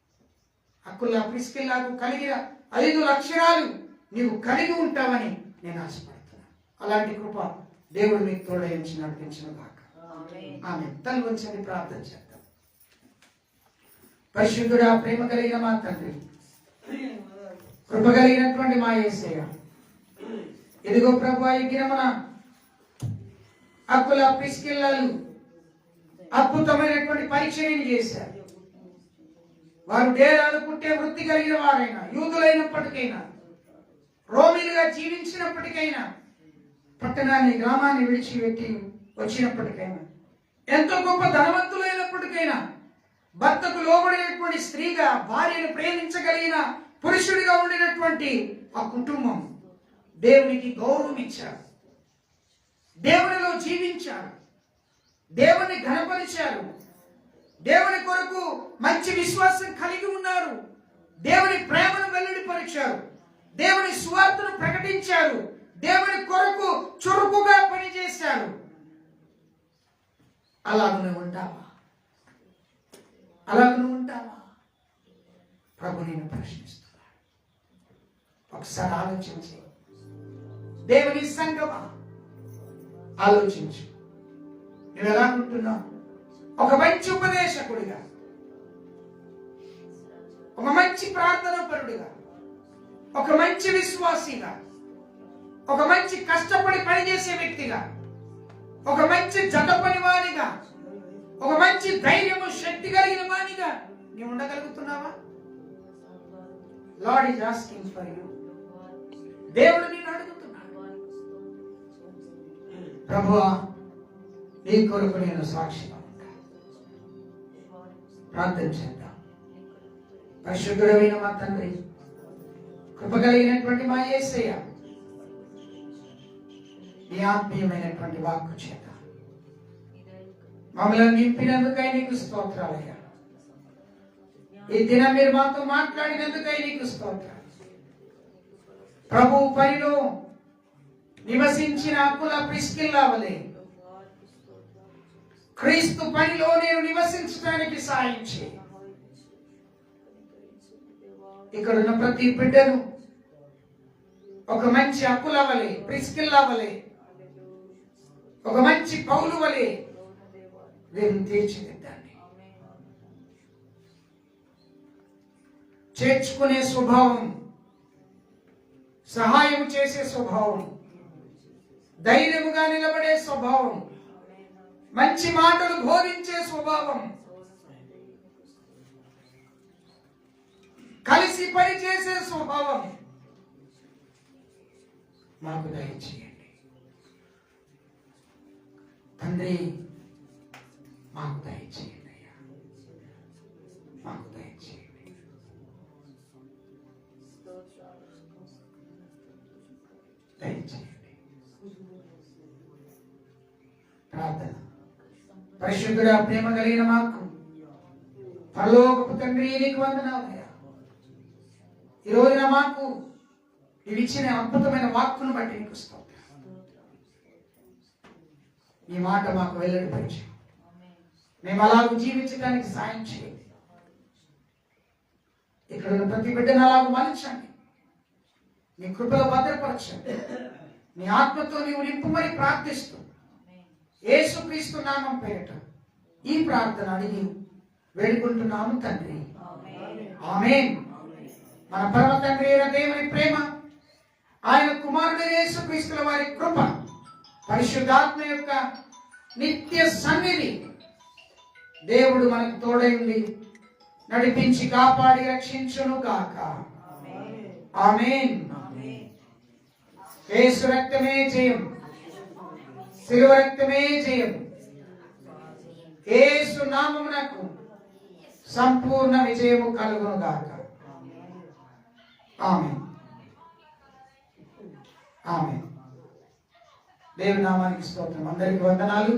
అక్కుల ప్రిస్కిల్లాకు కలిగిన 5 లక్షణాలు నీవు కలిగి ఉంటావని నేను ఆశపడుతున్నాను. అలాంటి కృప దేవుడు మీకు తోడయించి నడిపించిన గాక. ఆమె తల్లి వంచని ప్రార్థన చేద్దాం. పరిశుద్ధుడా, ప్రేమ కలిగిన మా తండ్రి, కృప కలిగినటువంటి మా యేసయ్య, ఇదిగో ప్రభు ఈ దినమున అక్కుల ప్రిస్కిల్లాలు అద్భుతమైనటువంటి పరిచర్యను చేశారు. వారు డేరాలు పుట్టే వృత్తి కలిగిన వారైనా, యూదులైనప్పటికైనా, రోమిలుగా జీవించినప్పటికైనా, పట్టణాన్ని గ్రామాన్ని విడిచిపెట్టి వచ్చినప్పటికైనా, ఎంతో గొప్ప ధనవంతులైనప్పటికైనా, భర్తకు లోబడినటువంటి స్త్రీగా భార్యను ప్రేమించగలిగిన పురుషుడిగా ఉండినటువంటి ఆ కుటుంబం దేవునికి గౌరవం ఇచ్చారు, దేవునిలో జీవించారు, దేవుని ఘనపరిచారు, దేవుని కొరకు మంచి విశ్వాసం కలిగి ఉన్నారు, దేవుని ప్రేమను వెల్లడిపరిచారు, దేవుని సువార్తను ప్రకటించారు, దేవుని కొరకు చురుకుగా పనిచేశారు. అలాగనే ఉంటావా? అలాగనే ఉంటావా? ప్రభు నేను ప్రశ్నిస్తున్నాను. ఒకసారి ఆలోచించి, దేవుని సంగమా ఆలోచించు. నువ్వు ఎలా ఉంటున్నావు? ఒక మంచి ఉపదేశకుడిగా, ఒక మంచి ప్రార్థన పరుడిగా, ఒక మంచి విశ్వాసిగా, ఒక మంచి కష్టపడి పనిచేసే వ్యక్తిగా, ఒక మంచి జత పనివానిగా, ఒక మంచి ధైర్యము శక్తి కలిగిన వానిగా నీవు ఉండగలుగుతున్నావా? Lord is asking for you. దేవుడు నిన్ను అడుగుతున్నాడు. ప్రభువా, నీ కొరకు నేను సాక్షిగా ఉంటా. ప్రార్థన చేద్దాం. పరిశుద్ధుడైన మా తండ్రి, కృప కలిగినటువంటి మా యేసయ్య, నీ ఆత్మీయమైనటువంటి వాక్కు చేత మమ్మల్ని నింపినందుకై నీకు స్తోత్రాలయ్యా. ఈ దినం మీరు మాతో మాట్లాడినందుకై నీకు స్తోత్రాలు. ప్రభు పనిలో నివసించిన అక్కుల ప్రిస్కిల్లా వలె క్రీస్తు పనిలో నేను నివసించడానికి సాయం చేయి. ఇక్కడున్న ప్రతి బిడ్డను ఒక మంచి అక్కుల వలె, ప్రిస్కిల్లా వలె, ఒక మంచి పౌలు వలె నేను తీర్చిదిద్దండి. చేర్చుకునే స్వభావం, సహాయం చేసే స్వభావం, ధైర్యముగా నిలబడే స్వభావం, మంచి మాటలు బోధించే స్వభావం, కలిసి పనిచేసే స్వభావం మాకు దయచేయండి తండ్రి. మాకు దయచేయండి అయ్యా, మాకు దయచేయండి. దయచేయండి. ప్రార్థన. పరిశుద్ధుడా, ప్రేమ కలిగిన మాకు పరలోకపు తండ్రి, నీకు వందనాలయ్యా. ఈ రోజున మాకు ఇచ్చిన అద్భుతమైన వాక్కును బట్టి నీకు స్తోత్రం. నీ మాట మాకు వెల్లడిపరిచి మేము అలాగూ జీవించడానికి సాయం చేయండి. ఇక్కడ ఉన్న ప్రతి బిడ్డను అలాగూ మలచండి, నీ కృపలో భద్రపరచండి. నీ ఆత్మతో నీవు నింపుమని ప్రార్థిస్తూ యేసుక్రీస్తు నామం పేరిట ఈ ప్రార్థన అడిగి వేడుకుంటున్నాము తండ్రి. ఆమేన్. మన పరమ తండ్రి అయిన దేవుని ప్రేమ, ఆయన కుమారుడు యేసుక్రీస్తుల వారి కృప, పరిశుద్ధాత్మ యొక్క నిత్య సన్నిధి దేవుడు మనకు తోడై ఉండి నడిపించి కాపాడి రక్షించును గాక. ఆమేన్. యేసు రక్తమే జయం, శిలువ రక్తమే జయం. యేసు నామమునకు సంపూర్ణ విజయము కలుగును గాక. ఆమేన్. ఆమేన్. దేవుని నామానికి స్తోత్రం. అందరికీ వందనాలు.